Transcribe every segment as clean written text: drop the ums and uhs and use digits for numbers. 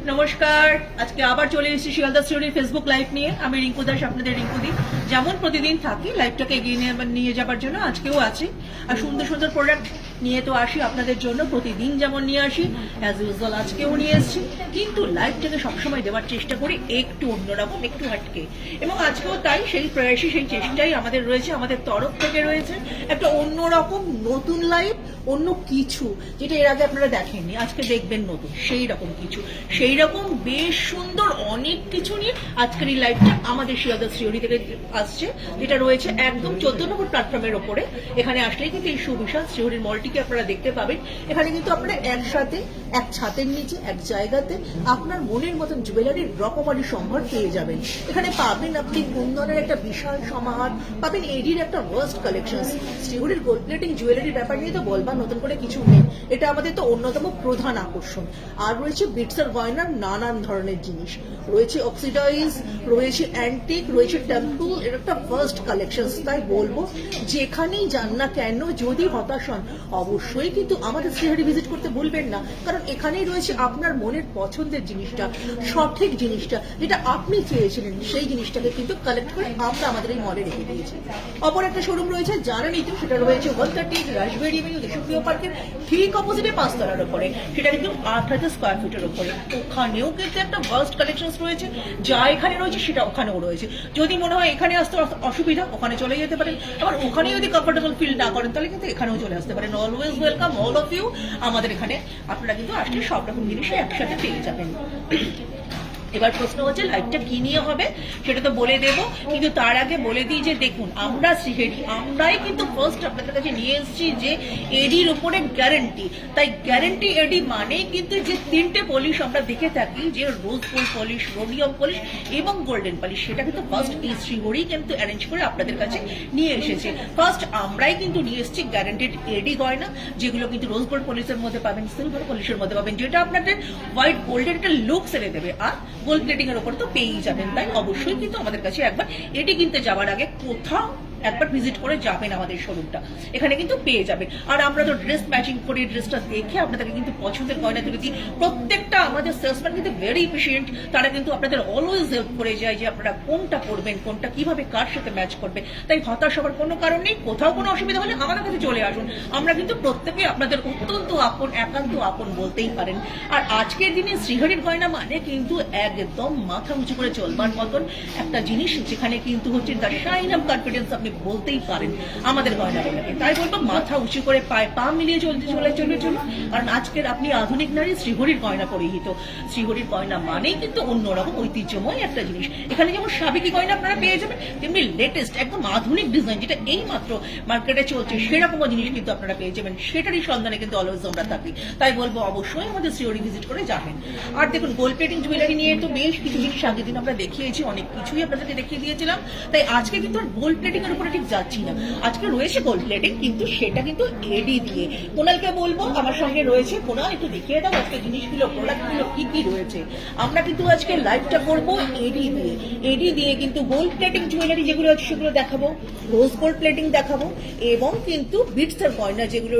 নমস্কার, আজকে আবার চলে এসেছি শিয়ালদা স্টোরির ফেসবুক লাইভ নিয়ে। আমি রিঙ্কু দাস, আপনাদের রিঙ্কুদি। যেমন প্রতিদিন থাকি লাইভটাকে এগিয়ে নিয়ে যাবার জন্য আজকেও আছি। আর সুন্দর সুন্দর প্রোডাক্ট নিয়ে তো আসি আপনাদের জন্য, প্রতিদিন যেমন নিয়ে আসি অ্যাজ ইউজুয়াল আজকেও নিয়ে এসেছি। কিন্তু লাইভটাকে সবসময় দেওয়ার চেষ্টা করি একটু অন্যরকম, একটু হাটকে। এবং আজকেও তাই, সেই প্রয়াসী, সেই চেষ্টাই আমাদের রয়েছে, আমাদের তরফ থেকে রয়েছে একটা অন্যরকম নতুন লাইভ, অন্য কিছু যেটা এর আগে আপনারা দেখেননি, আজকে দেখবেন নতুন সেই রকম কিছু, সেই রকম বেশ সুন্দর অনেক কিছু নিয়ে আজকের এই লাইভটা আমাদের শিয়ালদা সিওরি থেকে আসছে, যেটা রয়েছে একদম 14 নম্বর প্ল্যাটফর্মের ওপরে। এখানে আসলেই কিন্তু এই সুবিশাল সিওরির মলটিকে আপনারা দেখতে পাবেন। এখানে কিন্তু আপনারা একসাথে এক ছাদের নিচে এক জায়গাতে আপনার মনের মতন জুয়েলারির রকমারি সম্ভার পেয়ে যাবেন। এখানে পাবেন আপনি কুন্দনের একটা বিশাল সমাহার, পাবেন এডির একটা ওয়ার্স্ট কালেকশন। সিওরির গোল্ড প্লেটিং জুয়েলারির ব্যাপার নিয়ে তো বলবার নতুন করে কিছু নেই, এটা আমাদের তো অন্যতম প্রধান আকর্ষণ। আর রয়েছে বিটসের গয়নার নানান ধরনের জিনিস, রয়েছে অক্সিডাইজ, রয়েছে অ্যান্টিক, রয়েছে টেম্পল, এর একটা ফার্স্ট কালেকশন। তাই বলবো যেখানেই যান না কেন, যদি হতাশ হন অবশ্যই কিন্তু আমাদের শ্রীহরি ভিজিট করতে ভুলবেন না, কারণ এখানেই রয়েছে আপনার মনের পছন্দের জিনিসটা, সঠিক জিনিসটা, যেটা আপনি চেয়েছিলেন সেই জিনিসটাকে কিন্তু কালেক্ট করে আমরা আমাদের এই মলে রেখে দিয়েছি। অপর একটা শোরুম রয়েছে জানেনই তো, সেটা রয়েছে 130 রাজবাড়ী এভিনিউ দেশপ্রিয় পার্কের ঠিক অপোজিটে 5 তলার উপরে, সেটা কিন্তু 8000 স্কোয়ার ফিটের উপরে। ওখানেও কিন্তু একটা ভার্স্ট কালেকশন রয়েছে, যা এখানে রয়েছে সেটা ওখানেও রয়েছে। যদি মনে হয় এখানে আসতে অসুবিধা, ওখানে চলে যেতে পারেন। আবার ওখানে যদি কমফোর্টেবল ফিল না করেন তাহলে কিন্তু এখানেও চলে আসতে পারেন। Always welcome all of you আমাদের এখানে। আপনারা কিন্তু আসলে সব রকম জিনিসই একসাথে পেয়ে যাবেন। এবার প্রশ্ন হচ্ছে লাইভটা কি নিয়ে হবে সেটা তো বলে দেব, কিন্তু তার আগে বলে দিই যে দেখুন, আমরা শ্রীহরি আমরাই কিন্তু ফার্স্ট আপনাদের কাছে নিয়ে এসেছি যে এডির উপরে গ্যারেন্টি। তাই গ্যারেন্টি এডি মানে কিন্তু যে 3টে পলিশ আমরা দেখে থাকি, যে রোজ গোল্ড পলিশ, রোডিয়াম পলিশ এবং গোল্ডেন পলিশ, সেটা কিন্তু ফার্স্ট এই শ্রীহরি কিন্তু অ্যারেঞ্জ করে আপনাদের কাছে নিয়ে এসেছে। ফার্স্ট আমরাই কিন্তু নিয়ে এসেছি গ্যারেন্টেড এডি গয়না, যেগুলো কিন্তু রোজ গোল্ড পলিশের মধ্যে পাবেন, সিলভার পলিশের মধ্যে পাবেন, যেটা আপনাদের হোয়াইট গোল্ডের একটা লুক এনে দেবে। আর গোল্ড প্লেটিং এর উপর তো পেয়েই যাবেন। তাই অবশ্যই কিন্তু আমাদের কাছে একবার এটি কিনতে যাওয়ার আগে কোথাও একবার ভিজিট করে যাবেন আমাদের শোরুমটা, এখানে কিন্তু পেয়ে যাবেন। আর আমরা তো ড্রেস ম্যাচিং করে ড্রেসটা দেখে আপনাদেরকে কিন্তু পছন্দের গয়না তুলে দিই। প্রত্যেকটা আমাদের সেলসম্যান কিন্তু ভেরি এফিশিয়েন্ট, তারা কিন্তু আপনাদের অলওয়েজ হেল্প করে যায় যে আপনারা কোনটা পরবেন, কোনটা কিভাবে কার সাথে ম্যাচ করবে। তাই হতাশ হওয়ার কোনো কারণ নেই, কোথাও কোনো অসুবিধা হলে আমাদের কাছে চলে আসুন। আমরা কিন্তু প্রত্যেকেই আপনাদের অত্যন্ত আপন, একান্ত আপন বলতেই পারেন। আর আজকের দিনে শ্রীহরির গয়না মানে কিন্তু একদম মাথা উঁচু করে চলবার মতন একটা জিনিস, যেখানে কিন্তু হচ্ছে দ্য শাইন অফ কনফিডেন্স আপনি বলতেই পারেন আমাদের গয়নাগুলোকে। তাই বলবো মাথা উঁচু করে পায়ে পা মিলিয়ে চলতে চলবে। কারণ আজকের আপনি আধুনিক নারী, শ্রীহরির গয়না পরিহিত। শ্রীহরির গয়না মানেই কিন্তু অন্যরকম ঐতিহ্যময় একটা জিনিস। এখানে যেমন সাবেকি গয়না আপনারা পেয়ে যাবেন, তেমনি লেটেস্ট একদম আধুনিক ডিজাইন যেটা এই মাত্র মার্কেটে চলছে সেরকমও জিনিস কিন্তু আপনারা পেয়ে যাবেন। সেটারই সন্ধানে কিন্তু অলওয়েজ আমরা থাকি। তাই বলবো অবশ্যই আমাদের শ্রীহরি ভিজিট করে যাবেন। আর দেখুন, গোল্ড প্লেটিং জুয়েলারি নিয়ে তো বেশ কিছু জিনিস আগের দিন আমরা দেখিয়েছি, অনেক কিছুই আপনাদেরকে দেখিয়ে দিয়েছিলাম। তাই আজকে কিন্তু আর গোল্ড প্লেটিং এর উপরে ঠিক যাচ্ছি না। আজকে রয়েছে গোল্ড প্লেটিং, কিন্তু সেটা কিন্তু এডি দিয়ে। কোনালকে বলবো আমার সঙ্গে রয়েছে, কোনাল একটু দেখিয়ে দাও আজকে জিনিসগুলো, প্রোডাক্টগুলো কি কি রয়েছে। আমরা কিন্তু আজকে লাইভটা করবো এডি দিয়ে। এডি দিয়ে কিন্তু গোল্ড প্লেটিং জুয়েলারি যেগুলো আছে সেগুলো দেখাবো, রোজ গোল্ড প্লেটিং দেখাবো, এবং কিন্তু বিটসের গয়না যেগুলো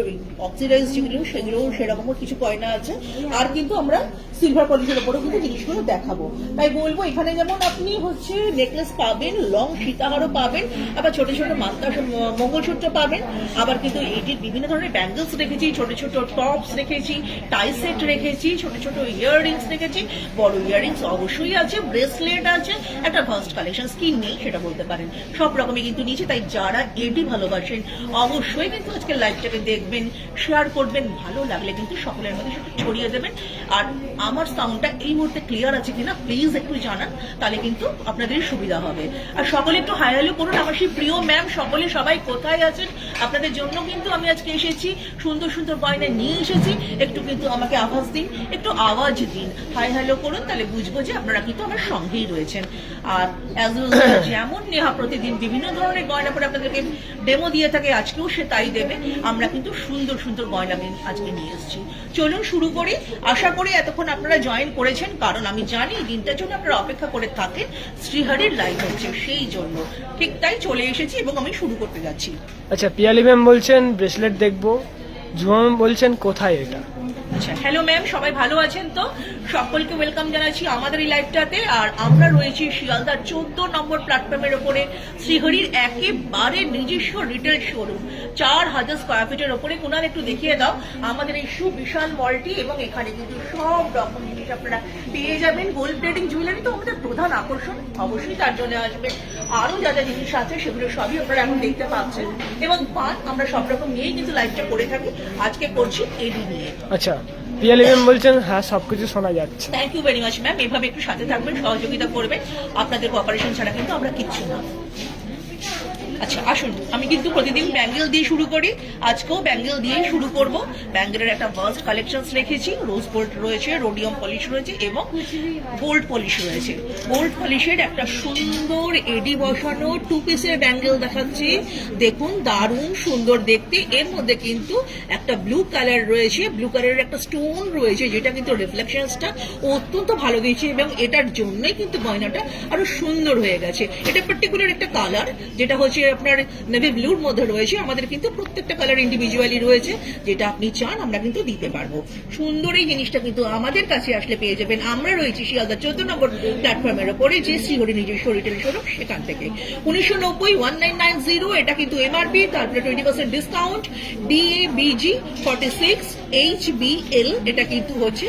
অক্সিডাইজ যেগুলো, সেগুলো সেরকমও কিছু গয়না আছে। আর কিন্তু আমরা সিলভার পলিশের উপরেও কিন্তু জিনিসগুলো দেখাবো। তাই বলবো এখানে যেমন আপনি হচ্ছে নেকলেস পাবেন, লং সীতাহারও পাবেন, আবার ছোট ছোট মাথা মঙ্গলসূত্র পাবেন। আবার কিন্তু এটির বিভিন্ন ধরনের ব্যাঙ্গলস রেখেছি, ছোট ছোট টপস রেখেছি, টাই সেট রেখেছি, ছোট ছোট ইয়াররিংস রেখেছি, বড় ইয়াররিংস অবশ্যই আছে, ব্রেসলেট আছে। একটা ফার্স্ট কালেকশন কি নেই সেটা বলতে পারেন, সব রকমই কিন্তু নিচে। তাই যারা এটি ভালোবাসেন অবশ্যই কিন্তু আজকে লাইভটাকে দেখবেন, শেয়ার করবেন, ভালো লাগলে কিন্তু সকলের মধ্যে সেটা ছড়িয়ে দেবেন। আর আমার সাউন্ডটা এই মুহূর্তে ক্লিয়ার আছে কিনা প্লিজ একটু জানান, তাহলে কিন্তু আপনাদের সুবিধা হবে। আর সকলে একটু হাই হ্যালো করুন আমার সেই প্রিয় ম্যাম, সকলে সবাই কোথায় আছেন? আপনাদের জন্য কিন্তু আমি আজকে এসেছি, সুন্দর সুন্দর গয়না নিয়ে এসেছি। একটু কিন্তু আমাকে আভাস দিন, একটু আওয়াজ দিন, হাই হ্যালো করুন, তাহলে বুঝবো যে আপনারা কিন্তু আমার সঙ্গেই রয়েছেন। আর অ্যাজ ইউজুয়াল যেমন নেহা প্রতিদিন বিভিন্ন ধরনের গয়না পরে আপনাদেরকে ডেমো দিয়ে থাকে, আজকেও সে তাই দেবে। আমরা কিন্তু সুন্দর সুন্দর গয়না আজকে নিয়ে এসেছি। চলুন শুরু করি। আশা করি এতক্ষণ আপনারা জয়েন করেছেন, কারণ আমি জানি দিনটার জন্য আপনারা অপেক্ষা করে থাকেন। শ্রীহরির লাইভ হচ্ছে সেই জন্য, ঠিক তাই চলে এসেছি এবং আমি শুরু করতে যাচ্ছি। আচ্ছা, পিয়ালি ম্যাম বলছেন ব্রেসলেট দেখবো, ঝুমা ম্যাম বলছেন কোথায় এটা? আচ্ছা, হ্যালো ম্যাম, সবাই ভালো আছেন তো? সকলকে ওয়েলকাম জানাচ্ছি আমাদের এই লাইভটাতে। আর আমরা রয়েছি শিয়ালদার 14 নম্বর প্ল্যাটফর্মের ওপরে, শ্রীহরির একেবারে নিজস্ব রিটেল শোরুম, 4000 স্কোয়ার ফিটের ওপরে। কোনার একটু দেখিয়ে দাও আমাদের এই সুবিশাল মলটি, এবং এখানে কিন্তু সব রকম জিনিস আপনারা পেয়ে যাবেন। গোল্ড প্লেটিং জুয়েলারি তো আমাদের প্রধান আকর্ষণ, অবশ্যই তার জন্য আসবেন। আরো যা যা জিনিস আছে সেগুলো সবই আপনারা এখন দেখতে পাচ্ছেন, এবং পান আমরা সব রকম নিয়েই কিন্তু লাইভটা করে থাকি। আজকে করছি এডি নিয়ে। আচ্ছা, পিয়ালি ম্যাম বলছেন হ্যাঁ সবকিছু শোনা যাচ্ছে। Thank you very much ma'am, এভাবে একটু সাথে থাকবেন, সহযোগিতা করবেন। আপনাদের কোঅপারেশন ছাড়া কিন্তু আমরা কিচ্ছু না। আচ্ছা আসুন, আমি কিন্তু প্রতিদিন ব্যাঙ্গেল দিয়ে শুরু করি, আজকেও ব্যাঙ্গেল দিয়েই শুরু করব। ব্যাঙ্গেলের একটা ভাস্ট কালেকশন রেখেছি, রোজ গোল্ড রয়েছে, রোডিয়াম পলিশ রয়েছে এবং গোল্ড পলিশ রয়েছে। গোল্ড পলিশের একটা সুন্দর এডি বসানো 2 পিসের ব্যাঙ্গেল দেখাচ্ছি। দেখুন, দারুণ সুন্দর দেখতে। এর মধ্যে কিন্তু একটা ব্লু কালার রয়েছে, ব্লু কালারের একটা স্টোন রয়েছে, যেটা কিন্তু রিফ্লেকশনসটা অত্যন্ত ভালো দিয়েছে, এবং এটার জন্যই কিন্তু গয়নাটা আরো সুন্দর হয়ে গেছে। এটা পার্টিকুলার একটা কালার, যেটা হচ্ছে আপনার নেভি ব্লুর মধ্যে রয়েছে। আমাদের কিন্তু প্রত্যেকটা কালার ইন্ডিভিজুয়ালি রয়েছে, যেটা আপনি চান আমরা কিন্তু দিতে পারবো। সুন্দর এই জিনিসটা কিন্তু আমাদের কাছে আসলে পেয়ে যাবেন। আমরা রয়েছি শিয়ালদা 14 নম্বর প্ল্যাটফর্মের ওপরে, যে শ্রীহরি নিজস্ব রিটেল শোরুম, সেখান থেকে। 1990 1990 এটা কিন্তু এমআরপি, তারপরে 20% ডিসকাউন্ট। DABG 46 HBL এটা কিন্তু হচ্ছে,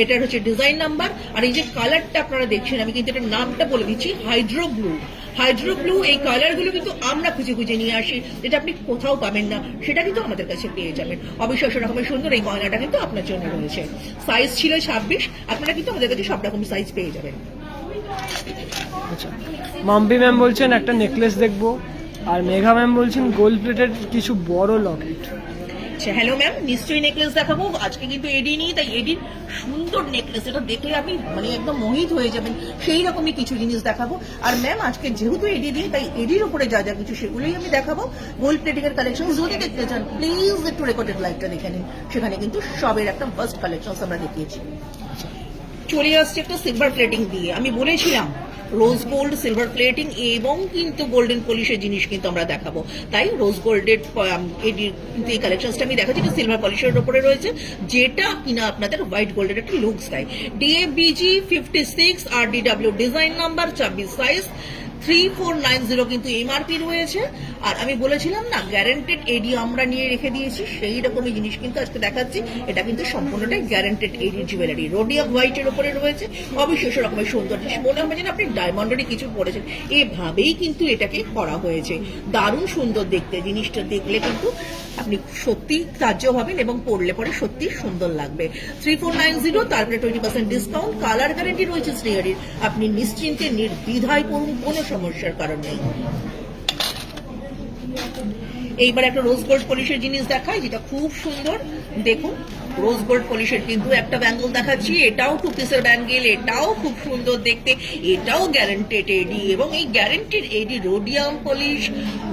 এটার হচ্ছে ডিজাইন নাম্বার। আর এই যে কালারটা আপনারা দেখছেন, আমি কিন্তু এটার নামটা বলে দিচ্ছি, হাইড্রো ব্লু। হাইড্রো ব্লু এই কালারগুলো কিন্তু আমরা খুঁজে খুঁজে নিয়ে আসি, যেটা আপনি কোথাও পাবেন না, সেটা কিন্তু আমাদের কাছে পেয়ে যাবেন। অবিশ্বাস্য রকমের সুন্দর এই গয়নাটা কিন্তু আপনার জন্য রয়েছে। সাইজ ছিল 26, আপনারা কিন্তু আমাদের কাছে সব রকম সাইজ পেয়ে যাবেন। আচ্ছা, মাম্পি ম্যাম বলছেন একটা নেকলেস দেখবো, আর মেঘা ম্যাম বলছেন গোল্ড প্লেটের কিছু বড় লকেট। হ্যালো ম্যাম, নিশ্চয়ই নেকলেস দেখাবো। আজকে কিন্তু এডি নিই, তাই এডির সুন্দর নেকলেস, এটা দেখলে আপনি মানে একদম মোহিত হয়ে যাবেন, সেই রকমই কিছু জিনিস দেখাবো। আর ম্যাম আজকে যেহেতু এডি দিই, তাই এডির উপরে যা যা কিছু সেগুলোই আমি দেখাবো। গোল্ড প্লেটিং এর কালেকশন যদি দেখতে চান, প্লিজ একটু রেকর্ডেড লাইভটা দেখে নিন, সেখানে কিন্তু সবের একটা ফার্স্ট কালেকশন আমরা দেখিয়েছি। চলে আসছে একটা সিলভার প্লেটিং দিয়ে। আমি বলেছিলাম রোজ গোল্ড, সিলভার প্লেটিং এবং কিন্তু গোল্ডেন পলিশের জিনিস কিন্তু আমরা দেখাবো, তাই রোজ গোল্ডের কিন্তু এই কালেকশনটা আমি দেখাচ্ছি। এটা সিলভার পলিশের উপরে রয়েছে, যেটা কিনা আপনাদের হোয়াইট গোল্ডের একটা লুকস দেয়। DABG 56 RDW design number, 26 size, 3490 কিন্তু এমআরপি রয়েছে। আর আমি বলেছিলাম না, গ্যারান্টেড এডি আমরা নিয়ে রেখে দিয়েছি, সেই রকমই জিনিস কিন্তু আজকে দেখাচ্ছি। এটা কিন্তু সম্পূর্ণটাই গ্যারান্টেড এডি জুয়েলারি, রোডিয়াম হোয়াইটের উপরে রয়েছে। অবিশ্বাস্য রকমের সুন্দর জিনিস, মনে হবে যেন আপনি ডায়মন্ডেরই কিছু পড়েছেন, এভাবেই কিন্তু এটাকে করা হয়েছে। দারুণ সুন্দর দেখতে, জিনিসটা দেখলে কিন্তু আপনি সত্যি তাজ্জব হবেন, এবং পরলে পরে সত্যি সুন্দর লাগবে। 3490, তারপরে 20% ডিসকাউন্ট। কালার গ্যারান্টি রয়েছে শ্রীহরির, আপনি নিশ্চিন্তে নির্দ্বিধায় করুন, কোনো সমস্যার কারণ নেই। এইবার একটা রোজ গোল্ড পলিশের জিনিস দেখাই, যেটা খুব সুন্দর। দেখুন, রোজ গোল্ড পলিশের কিন্তু একটা ব্যাঙ্গেল দেখাচ্ছি, এটাও 2 পিসের ব্যাঙ্গেল, এটাও খুব সুন্দর দেখতে, এটাও গ্যারান্টেড এডি, এবং এই guaranteed AD rhodium polish,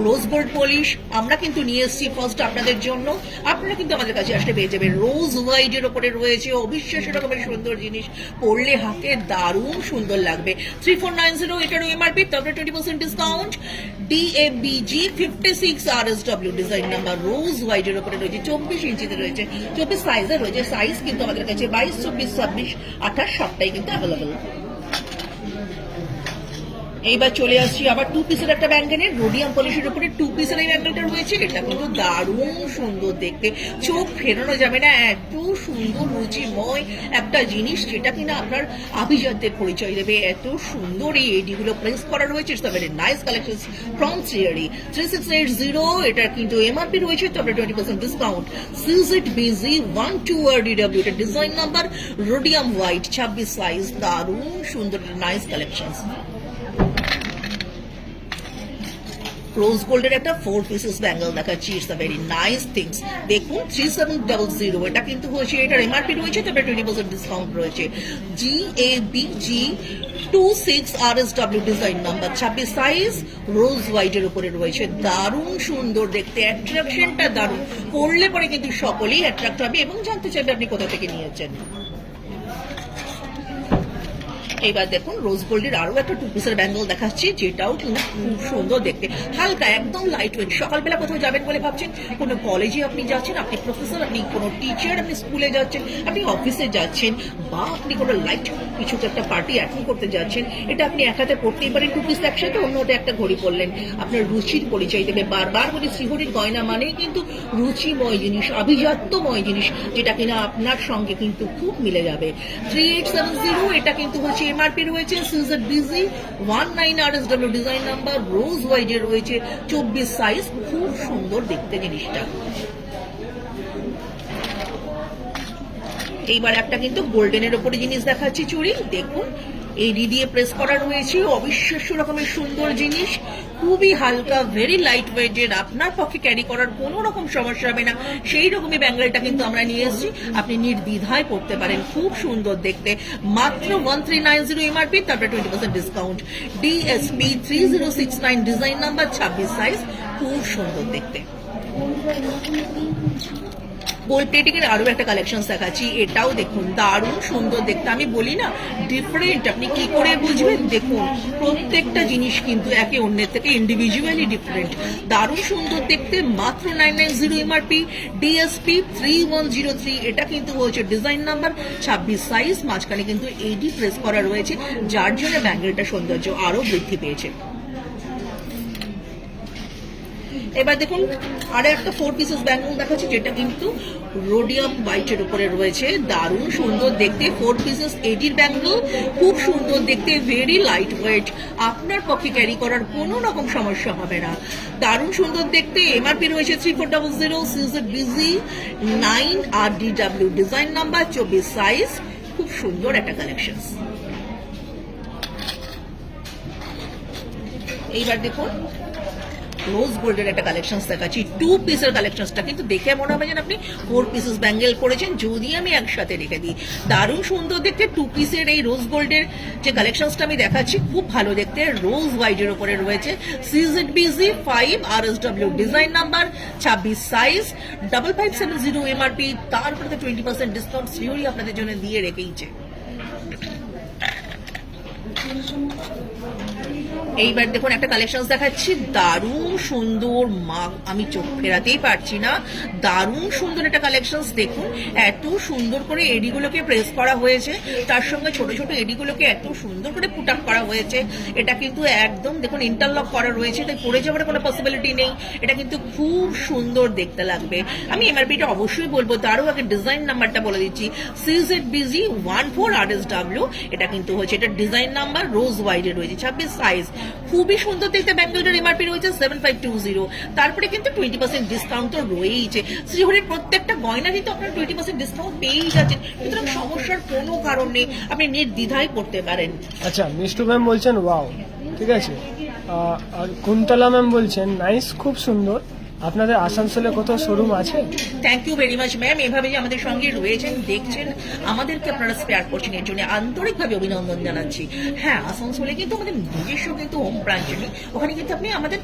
rose gold polish আমরা কিন্তু নিয়ে এসেছি ফার্স্ট আপনাদের জন্য। আপনারা কিন্তু আমাদের কাছে আসলে পেয়ে যাবেন। রোজ হোয়াইটের ওপরে রয়েছে, অবিশ্বাস্য রকমের সুন্দর জিনিস, পরলে হাতে দারুণ সুন্দর লাগবে। 3490 এটারও এমআরপি, তারপরে 20% discount. DABG 56 RSW design number, rose হোয়াইটের উপরে রয়েছে, 24 ইঞ্চিতে রয়েছে, 24 সাইজে রয়েছে। সাইজ কিন্তু আমাদের কাছে 22, 24, 26, 28 সবটাই কিন্তু অ্যাভেলেবল। এইবার চলে আসছি আবার 2 পিসের একটা ব্যাঙ্গেলের, রোডিয়াম পলিশের উপরে 2 পিসের এই ব্যাঙ্গেলটা রয়েছে। এটা কিন্তু দারুণ সুন্দর দেখতে, চোখ ফেরানো যাবে না, এত সুন্দর রুচিময় একটা জিনিস, যেটা কিনা আপনার আভিজাত্যের পরিচয় দেবে। এত সুন্দর এই এডিগুলো প্লেস করা রয়েছে। It's a very nice collection from Shrihari. 3680 এটার কিন্তু এমআরপি রয়েছে, তারপরে 20% ডিসকাউন্ট। CZBZ 12 RDW এটা design number, rhodium white, 26 size, দারুণ সুন্দর নাইস কালেকশন। রোজ গোল্ডের একটা 4 পিসেস ব্যাঙ্গেল দেখাচ্ছি, it's a very nice things. দেখুন 3700 এটা কিন্তু হচ্ছে, এটার এমআরপি রয়েছে, তারপরে 20% ডিসকাউন্ট রয়েছে। GABG 26 RSW design number, 26 size, rose হোয়াইটের উপরে রয়েছে। দারুণ সুন্দর দেখতে, অ্যাট্রাকশনটা দারুণ, পরলে পরে কিন্তু সকলেই অ্যাট্রাক্ট হবে এবং জানতে চাইবে আপনি কোথা থেকে নিয়েছেন। এইবার দেখুন রোজ গোল্ডের আরো একটা 2 পিসের ব্যাঙ্গল দেখাচ্ছি, যেটাও কিন্তু খুব সুন্দর দেখতে, হালকা একদম লাইট ওয়েট। সকালবেলা কোথাও যাবেন বলে ভাবছেন, কোনো কলেজে আপনি যাচ্ছেন, আপনি প্রফেসর, আপনি কোনো টিচার, আপনি স্কুলে যাচ্ছেন, আপনি অফিসে যাচ্ছেন, বা আপনি কোনো লাইট কিছু একটা পার্টি অ্যাটেন্ড করতে যাচ্ছেন, এটা আপনি এক হাতে পড়তেই পারেন 2 পিস একসাথে, অন্য হাতে একটা ঘড়ি পরলেন, আপনার রুচির পরিচয় দেবে। বারবার বলি শ্রীহরির গয়না মানেই কিন্তু রুচিময় জিনিস, আভিজাত্যময় জিনিস, যেটা কিনা আপনার সঙ্গে কিন্তু খুব মিলে যাবে। 3870 এটা কিন্তু হচ্ছে এমআরপি রয়েছে, সিজার BG 19 RSW design number, rose ওয়াইডে রয়েছে 24 সাইজ, খুব সুন্দর দেখতে জিনিসটা। এইবার একটা কিন্তু গোল্ডেনের ওপরে জিনিস দেখাচ্ছি, চুড়ি দেখুন এডি দিয়ে প্রেস করা রয়েছে, অবিশ্বাস্য রকমের সুন্দর জিনিস, খুবই হালকা, ভেরি লাইট ওয়েটেড, আপনার পক্ষে ক্যারি করার কোনো রকম সমস্যা হবে না, সেই রকমই ব্যাঙ্গেলটা কিন্তু আমরা নিয়ে এসেছি, আপনি নির্দ্বিধায় পড়তে পারেন, খুব সুন্দর দেখতে, মাত্র 1390 এমআরপি, তারপরে 20% discount. DSP 3069 design number, 26 size, খুব সুন্দর দেখতে। গোল্ড প্লেটিং এর আরো একটা কালেকশন দেখাচ্ছি, এটাও দেখুন দারুণ সুন্দর দেখতে, আমি বলি না ডিফারেন্ট, আপনি কি করে বুঝবেন, দেখুন প্রত্যেকটা জিনিস কিন্তু একে অন্যের থেকে ইন্ডিভিজুয়ালি ডিফারেন্ট, দারুণ সুন্দর দেখতে, মাত্র 990 এমআরপি। ডিএসপি 3103 এটা কিন্তু হচ্ছে ডিজাইন নাম্বার, 26 সাইজ, মাঝখানে কিন্তু এডি প্রেস করা রয়েছে, যার জন্য ব্যাঙ্গেলটা সৌন্দর্য আরো বৃদ্ধি পেয়েছে। এবার দেখুন আরো একটা 4 পিসেস ব্যাঙ্গল দেখাচ্ছি, যেটা কিন্তু রোডিয়াম হোয়াইটের উপরে রয়েছে, দারুণ সুন্দর দেখতে, 4 পিসেস এডির ব্যাঙ্গল, খুব সুন্দর দেখতে, ভেরি লাইট ওয়েট, আপনার পক্ষে ক্যারি করার কোনো রকম সমস্যা হবে না, দারুণ সুন্দর দেখতে। এমআরপি রয়েছে 3400, সিজার বিজি 9 RDW ডিজাইন নাম্বার, 24 সাইজ, খুব সুন্দর একটা কালেকশন। এইবার দেখুন রোজ গোল্ডের একটা কালেকশন দেখাচ্ছি, 2 পিসের কালেকশনটা কিন্তু দেখে মনে হবে যেন আপনি 4 পিসেস ব্যাঙ্গেল পরেছেন, যদি আমি একসাথে রেখে দিই, দারুণ সুন্দর দেখতে 2 পিসের এই রোজ গোল্ডের যে কালেকশনটা আমি দেখাচ্ছি, খুব ভালো দেখতে, রোজ হোয়াইটের উপরে রয়েছে, সিজেডবিজি 5 RSW design number, 26 size, 5570 MRP, তারপরে 20% ডিসকাউন্ট শ্রীহরি আপনাদের জন্য দিয়ে রেখেইছে। এইবার দেখুন একটা কালেকশন দেখাচ্ছি, দারুণ সুন্দর, মা আমি চোখ ফেরাতেই পারছি না, দারুণ সুন্দর একটা কালেকশন দেখুন, এত সুন্দর করে এডিগুলোকে প্রেস করা হয়েছে, তার সঙ্গে ছোট ছোট এডিগুলোকে এত সুন্দর করে পুট আপ করা হয়েছে, এটা কিন্তু একদম দেখুন ইন্টারলক করা রয়েছে, তাই পড়ে যাওয়ার কোনো পসিবিলিটি নেই, এটা কিন্তু খুব সুন্দর দেখতে লাগবে। আমি এমআরপিটা অবশ্যই বলবো, তারও আগে ডিজাইন নাম্বারটা বলে দিচ্ছি, সিজেডবিজি 14 RSW, এটা কিন্তু হচ্ছে এটা ডিজাইন নাম্বার, রোজ ওয়াইডে রয়েছে, 26 সাইজ, খুবই সুন্দর দেখতে, ব্যাঙ্গেলটার এমআরপি রয়েছে 7520, তারপরে কিন্তু 20% ডিসকাউন্ট তো রয়েইছে, শ্রীহরির প্রত্যেকটা গয়না কিন্তু আপনার 20% ডিসকাউন্ট পেয়েই যাচ্ছেন, সুতরাং সমস্যার কোনো কারণ নেই, আপনি নির্দ্বিধায় করতে পারেন। আচ্ছা, মিষ্টু ম্যাম বলছেন ওয়াও, ঠিক আছে, আর কুন্তলা ম্যাম বলছেন নাইস, খুব সুন্দর, আপনাদের আসানসোলে কোথাও শোরুম আছে? Thank you very much ma'am, এভাবে যে আমাদের সঙ্গে রয়েছেন, দেখছেন, আমাদেরকে আপনারা স্পেয়ার করছেন, এর জন্য আন্তরিকভাবে অভিনন্দন জানাচ্ছি। হ্যাঁ, আসানসোলে কিন্তু আমাদের নিজস্ব কিন্তু হোম ব্রাঞ্চ নেই, ওখানে কিন্তু আপনি আমাদের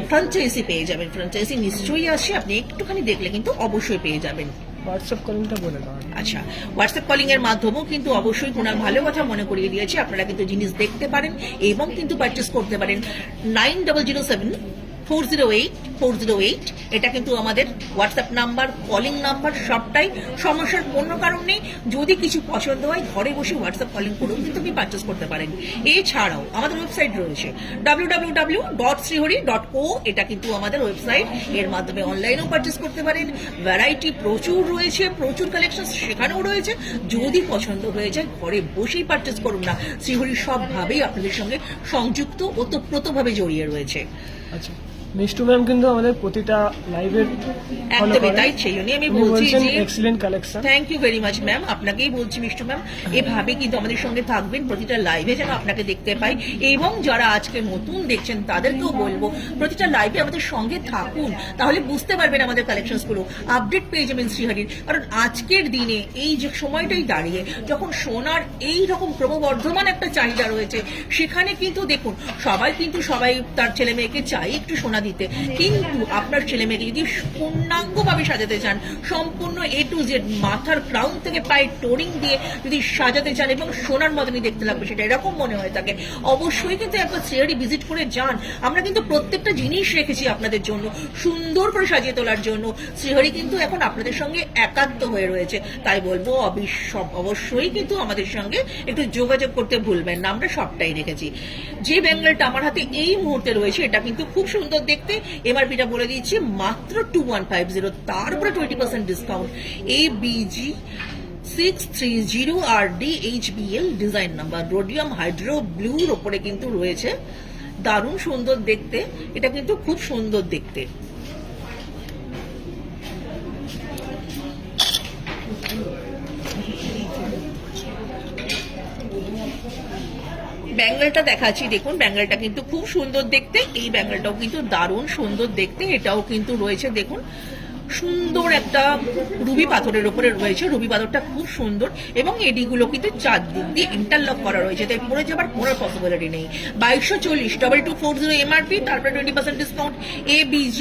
ফ্র্যাঞ্চাইজি পেয়ে যাবেন, ফ্র্যাঞ্চাইজি নিশ্চয়ই আছে, আপনি একটুখানি দেখলে কিন্তু অবশ্যই পেয়ে যাবেন। হোয়াটসঅ্যাপ কলিংটা বলে দাও। আচ্ছা, হোয়াটসঅ্যাপ কলিং এর মাধ্যমেও কিন্তু অবশ্যই কোনার ভালো কথা মনে করিয়ে দিয়েছে, আপনারা কিন্তু জিনিস দেখতে পারেন এবং কিন্তু পারচেস করতে পারেন। 9007408408 এটা কিন্তু আমাদের হোয়াটসঅ্যাপ নাম্বার, কলিং নাম্বার, সবটাই, সমস্যার কোনো কারণ নেই, যদি কিছু পছন্দ হয় ঘরে বসে হোয়াটসঅ্যাপ কলিং করেও কিন্তু আপনি পারচেস করতে পারেন। এছাড়াও আমাদের ওয়েবসাইট রয়েছে www.srihari.co, এটা কিন্তু আমাদের ওয়েবসাইট, এর মাধ্যমে অনলাইনেও পারচেস করতে পারেন, ভ্যারাইটি প্রচুর রয়েছে, প্রচুর কালেকশন সেখানেও রয়েছে, যদি পছন্দ হয়ে যায় ঘরে বসেই পারচেস করুন না, শ্রীহরি সবভাবেই আপনাদের সঙ্গে সংযুক্ত, ওতপ্রোতভাবে জড়িয়ে রয়েছে। আচ্ছা, মিষ্টু ম্যাম কিন্তু আমাদের প্রতিটা লাইভের একদমই তাই, সেই জন্যই আমি বলছি যে excellent collection. Thank you very much ma'am, আপনাকেই বলছি মিষ্টু ম্যাম, এভাবে কিন্তু আমাদের সঙ্গে থাকবেন, প্রতিটা লাইভে যেন আপনাকে দেখতে পাই, এবং যারা আজকে নতুন দেখছেন তাদেরকেও বলবো প্রতিটা লাইভে আমাদের সঙ্গে থাকুন, তাহলে বুঝতে পারবেন আমাদের কালেকশনস গুলো, আপডেট পেয়ে যাবেন শ্রীহরির। কারণ আজকের দিনে এই যে সময়টাই দাঁড়িয়ে, যখন সোনার এই রকম ক্রমবর্ধমান একটা চাহিদা রয়েছে, সেখানে কিন্তু দেখুন সবাই তার ছেলে মেয়েকে চাই একটু সোনা দিতে, কিন্তু আপনার ছেলে মেয়েকে যদি পূর্ণাঙ্গভাবে সাজাতে চান, সম্পূর্ণ A to যে মাথার ক্রাউন থেকে পায়ের টোরিং দিয়ে যদি সাজাতে চান এবং সোনার মতনই দেখতে লাগবে, সেটা এরকম মনে হয়ে থাকে, অবশ্যই কিন্তু একবার শ্রীহরি ভিজিট করে যান। আমরা কিন্তু প্রত্যেকটা জিনিস রেখেছি আপনাদের জন্য সুন্দর করে সাজিয়ে তোলার জন্য। শ্রীহরি কিন্তু এখন আপনাদের সঙ্গে একাত্ম হয়ে রয়েছে, তাই বলবো অবশ্যই কিন্তু আমাদের সঙ্গে একটু যোগাযোগ করতে ভুলবেন না, আমরা সবটাই রেখেছি। যে ব্যাঙ্গেলটা আমার হাতে এই মুহূর্তে রয়েছে এটা কিন্তু খুব সুন্দর দেখতে, এমআরপিটা বলে দিচ্ছি মাত্র 2150, তার উপরে 20% discount. ABG 630 RD HBL design number, rhodium hydro ব্লুর ওপরে কিন্তু রয়েছে, দারুণ সুন্দর দেখতে, এটা কিন্তু খুব সুন্দর দেখতে। ব্যাঙ্গেলটা দেখাচ্ছি, দেখুন ব্যাঙ্গেলটা কিন্তু খুব সুন্দর দেখতে, এই ব্যাঙ্গেলটাও কিন্তু দারুণ সুন্দর দেখতে, এটাও কিন্তু রয়েছে দেখুন সুন্দর একটা রুবি পাথরের উপরে রয়েছে, রুবি পাথরটা খুব সুন্দর এবং এডিগুলো কিন্তু চারদিক দিয়ে ইন্টারলক করা রয়েছে, তাই পড়ে যাবার কোনো পসিবিলিটি নেই। 2240 2240 এমআরপি, তারপরে 20% discount. ABG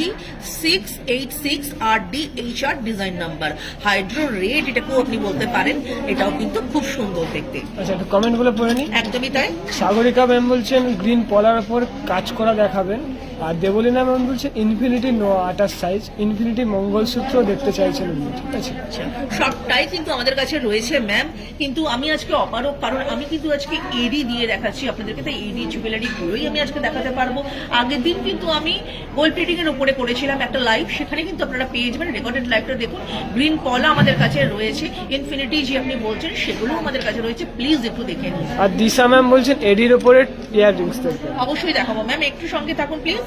686 RD HR design number, hydro red এটাকেও আপনি বলতে পারেন, এটাও কিন্তু খুব সুন্দর দেখতে। আচ্ছা, একটু কমেন্ট গুলো পড়ে নি। একদমই তাই। সাগরিকা ম্যাম বলছেন গ্রিন পলার উপর কাজ করা দেখাবেন, আর দেবলীনা ম্যাম বলছেন ইনফিনিটি 28 সাইজ, ইনফিনিটি মঙ্গলসূত্র দেখতে চাইছেন উনি, ঠিক আছে? সবটাই কিন্তু আমাদের কাছে রয়েছে ম্যাম, কিন্তু আমি আজকে অপারক, কারণ আমি কিন্তু আজকে এডি দিয়ে দেখাচ্ছি আপনাদেরকে, তাই এডি জুয়েলারি গুলোই আমি আজকে দেখাতে পারবো। আগের দিন কিন্তু আমি গোল্ড প্লেটিং এর উপরে করেছিলাম একটা লাইভ, সেখানে কিন্তু আপনারা পেয়ে যাবেন রেকর্ডেড লাইভটা দেখুন। গ্রিন পলা আমাদের কাছে রয়েছে, ইনফিনিটি যে আপনি বলছেন সেগুলো আমাদের কাছে রয়েছে, প্লিজ একটু দেখে নিন। আর দিশা ম্যাম বলছেন এডির উপরে ইয়াররিংস দেখবেন। অবশ্যই দেখাবো ম্যাম, একটু সঙ্গে থাকুন প্লিজ।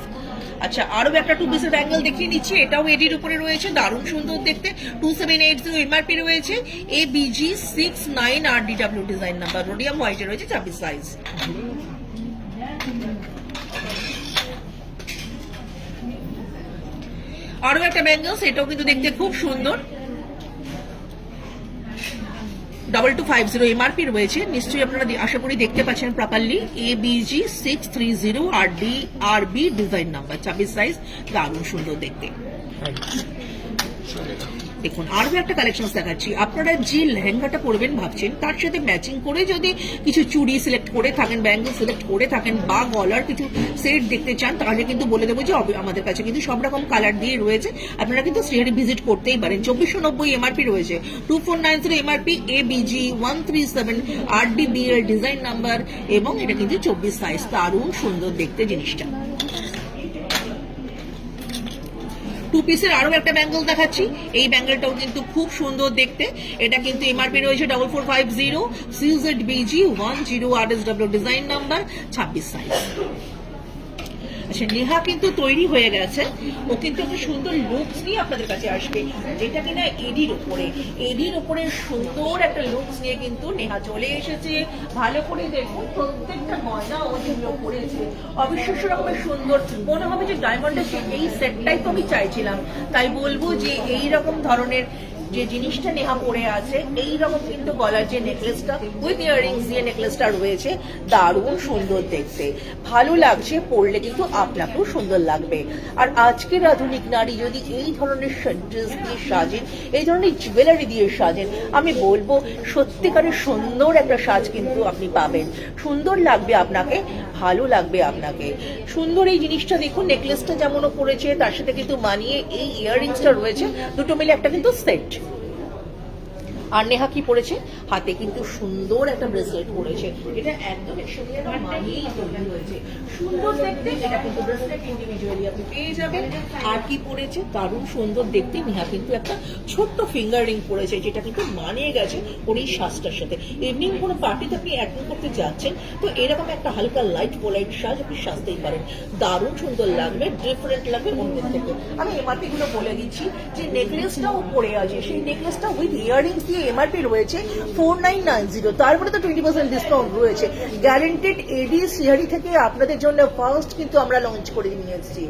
আচ্ছা, আরো একটা 2 পিসের ব্যাঙ্গেল দেখিয়ে নিচ্ছি, এটাও এডির উপরে রয়েছে, দারুণ সুন্দর দেখতে, 2780 এমআরপি রয়েছে। ABG 69 RDW design number, rhodium হোয়াইটে রয়েছে, 26 সাইজ। আরো একটা ব্যাঙ্গেল, এটাও কিন্তু দেখতে খুব সুন্দর, 2250 এমআরপি রয়েছে, নিশ্চয়ই আপনারা আশা করি দেখতে পাচ্ছেন properly. ABG 630 RB design number, 26 size, দারুণ সুন্দর দেখতে। দেখুন আরো একটা কালেকশন দেখাচ্ছি, আপনারা যে লেহেঙ্গাটা পরবেন ভাবছেন তার সাথে ম্যাচিং করে যদি কিছু চুড়ি সিলেক্ট করে থাকেন, ব্যাঙ্গেল সিলেক্ট করে থাকেন, বা গলার কিছু সেট দেখতে চান, তাহলে কিন্তু বলে দেবো যে আমাদের কাছে কিন্তু সব রকম কালার দিয়ে রয়েছে, আপনারা কিন্তু শ্রীহরি ভিজিট করতেই পারেন। 2490 এমআরপি রয়েছে, 2490 MRP. ABG 137 RDBL design number এবং এটা কিন্তু 24 সাইজ, দারুণ সুন্দর দেখতে জিনিসটা। 2 পিসের আরো একটা ব্যাঙ্গেল দেখাচ্ছি, এই ব্যাঙ্গেলটাও কিন্তু খুব সুন্দর দেখতে, এটা কিন্তু এমআরপি রয়েছে 4450, CZBG 10 RSW design number, 26 size. আচ্ছা, নেহা কিন্তু তৈরি হয়ে গেছে, ও কিন্তু একটা সুন্দর লুকস নিয়ে আপনাদের কাছে আসবে, যেটা কিনা এডির উপরে সুন্দর একটা লুকস নিয়ে কিন্তু নেহা চলে এসেছে। ভালো করে দেখুন প্রত্যেকটা গয়না ও যেগুলো করেছে অবিশ্বাস্য রকমের সুন্দর, মনে হবে যে ডায়মন্ডের এই সেটটাই তো আমি চাইছিলাম। তাই বলবো যে এই রকম ধরনের যে জিনিসটা নেহা পরে আছে, এইরকম কিন্তু গলার যে নেকলেসটা উইথ ইয়াররিংস দিয়ে নেকলেসটা রয়েছে, দারুণ সুন্দর দেখতে, ভালো লাগছে, পরলে কিন্তু আপনাকেও সুন্দর লাগবে। আর আজকের আধুনিক নারী যদি এই ধরনের ড্রেস দিয়ে সাজেন, এই ধরনের জুয়েলারি দিয়ে সাজেন, আমি বলবো সত্যিকারের সুন্দর একটা সাজ কিন্তু আপনি পাবেন, সুন্দর লাগবে আপনাকে, ভালো লাগবে আপনাকে। সুন্দর এই জিনিসটা দেখুন, নেকলেসটা যেমন পরেছে তার সাথে কিন্তু মানিয়ে এই ইয়াররিংসটা রয়েছে, দুটো মিলে একটা কিন্তু সেট। আর নেহা কি পরেছে, হাতে কিন্তু সুন্দর একটা ব্রেসলেট পরেছে, এটা একদম একসাথে মানিয়েই তৈরি হয়েছে, সুন্দর দেখতে। এটা কিন্তু ব্রেসলেট ইন্ডিভিজুয়ালি আপনি পেয়ে যাবেন। আর কি পরেছে, দারুণ সুন্দর দেখতে, নেহা কিন্তু একটা ছোট্ট ফিঙ্গার রিং পরেছে, যেটা কিন্তু মানিয়ে গেছে ওর এই সাজটার সাথে। ইভিনিং কোনো পার্টিতে আপনি অ্যাটেন্ড করতে যাচ্ছেন, তো এরকম একটা হালকা লাইট পোলাইট সাজ আপনি সাজতেই পারেন, দারুণ সুন্দর লাগবে, ডিফারেন্ট লাগবে অন্যের থেকে। আমি এমআরপি গুলো বলে দিচ্ছি, যে নেকলেসটাও পরে আছে, সেই নেকলেসটা উইথ ইয়াররিংস দিয়ে এমআরপি রয়েছে 4990, তারপরে তো 20% ডিসকাউন্ট রয়েছে, গ্যারান্টেড। এডি শ্রীহরি থেকে আপনাদের জন্য ফার্স্ট কিন্তু আমরা লঞ্চ করে নিয়ে এসেছি,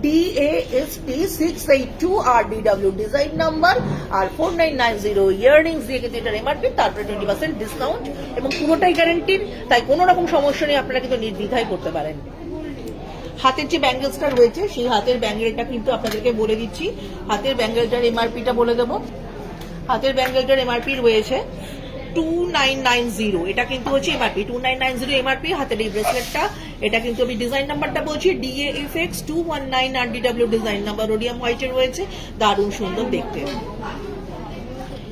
DASP 682 RDW ডিজাইন নাম্বার, আর 4990 ইয়াররিংস দিয়ে কিন্তু এটার এমআরপি, তারপরে 20% ডিসকাউন্ট, এবং পুরোটাই গ্যারান্টিড, তাই কোনো রকম সমস্যা নেই, আপনারা কিন্তু নির্দ্বিধায় করতে পারেন। হাতের যে ব্যাঙ্গেলসটা রয়েছে, সেই হাতের ব্যাঙ্গেলটা কিন্তু আপনাদেরকে বলে দিচ্ছি, হাতের ব্যাঙ্গেলটার এমআরপিটা বলে দেবো, হাতের ব্যাঙ্গেলটার এমআরপি রয়েছে 2990, এটা কিন্তু হচ্ছে এমআরপি 2990 এমআরপি। হাতের এই ব্রেসলেটটা, এটা কিন্তু আমি ডিজাইন নাম্বারটা বলছি DAFX 219 RDW design number, rhodium হোয়াইটের রয়েছে, দারুণ সুন্দর দেখতে।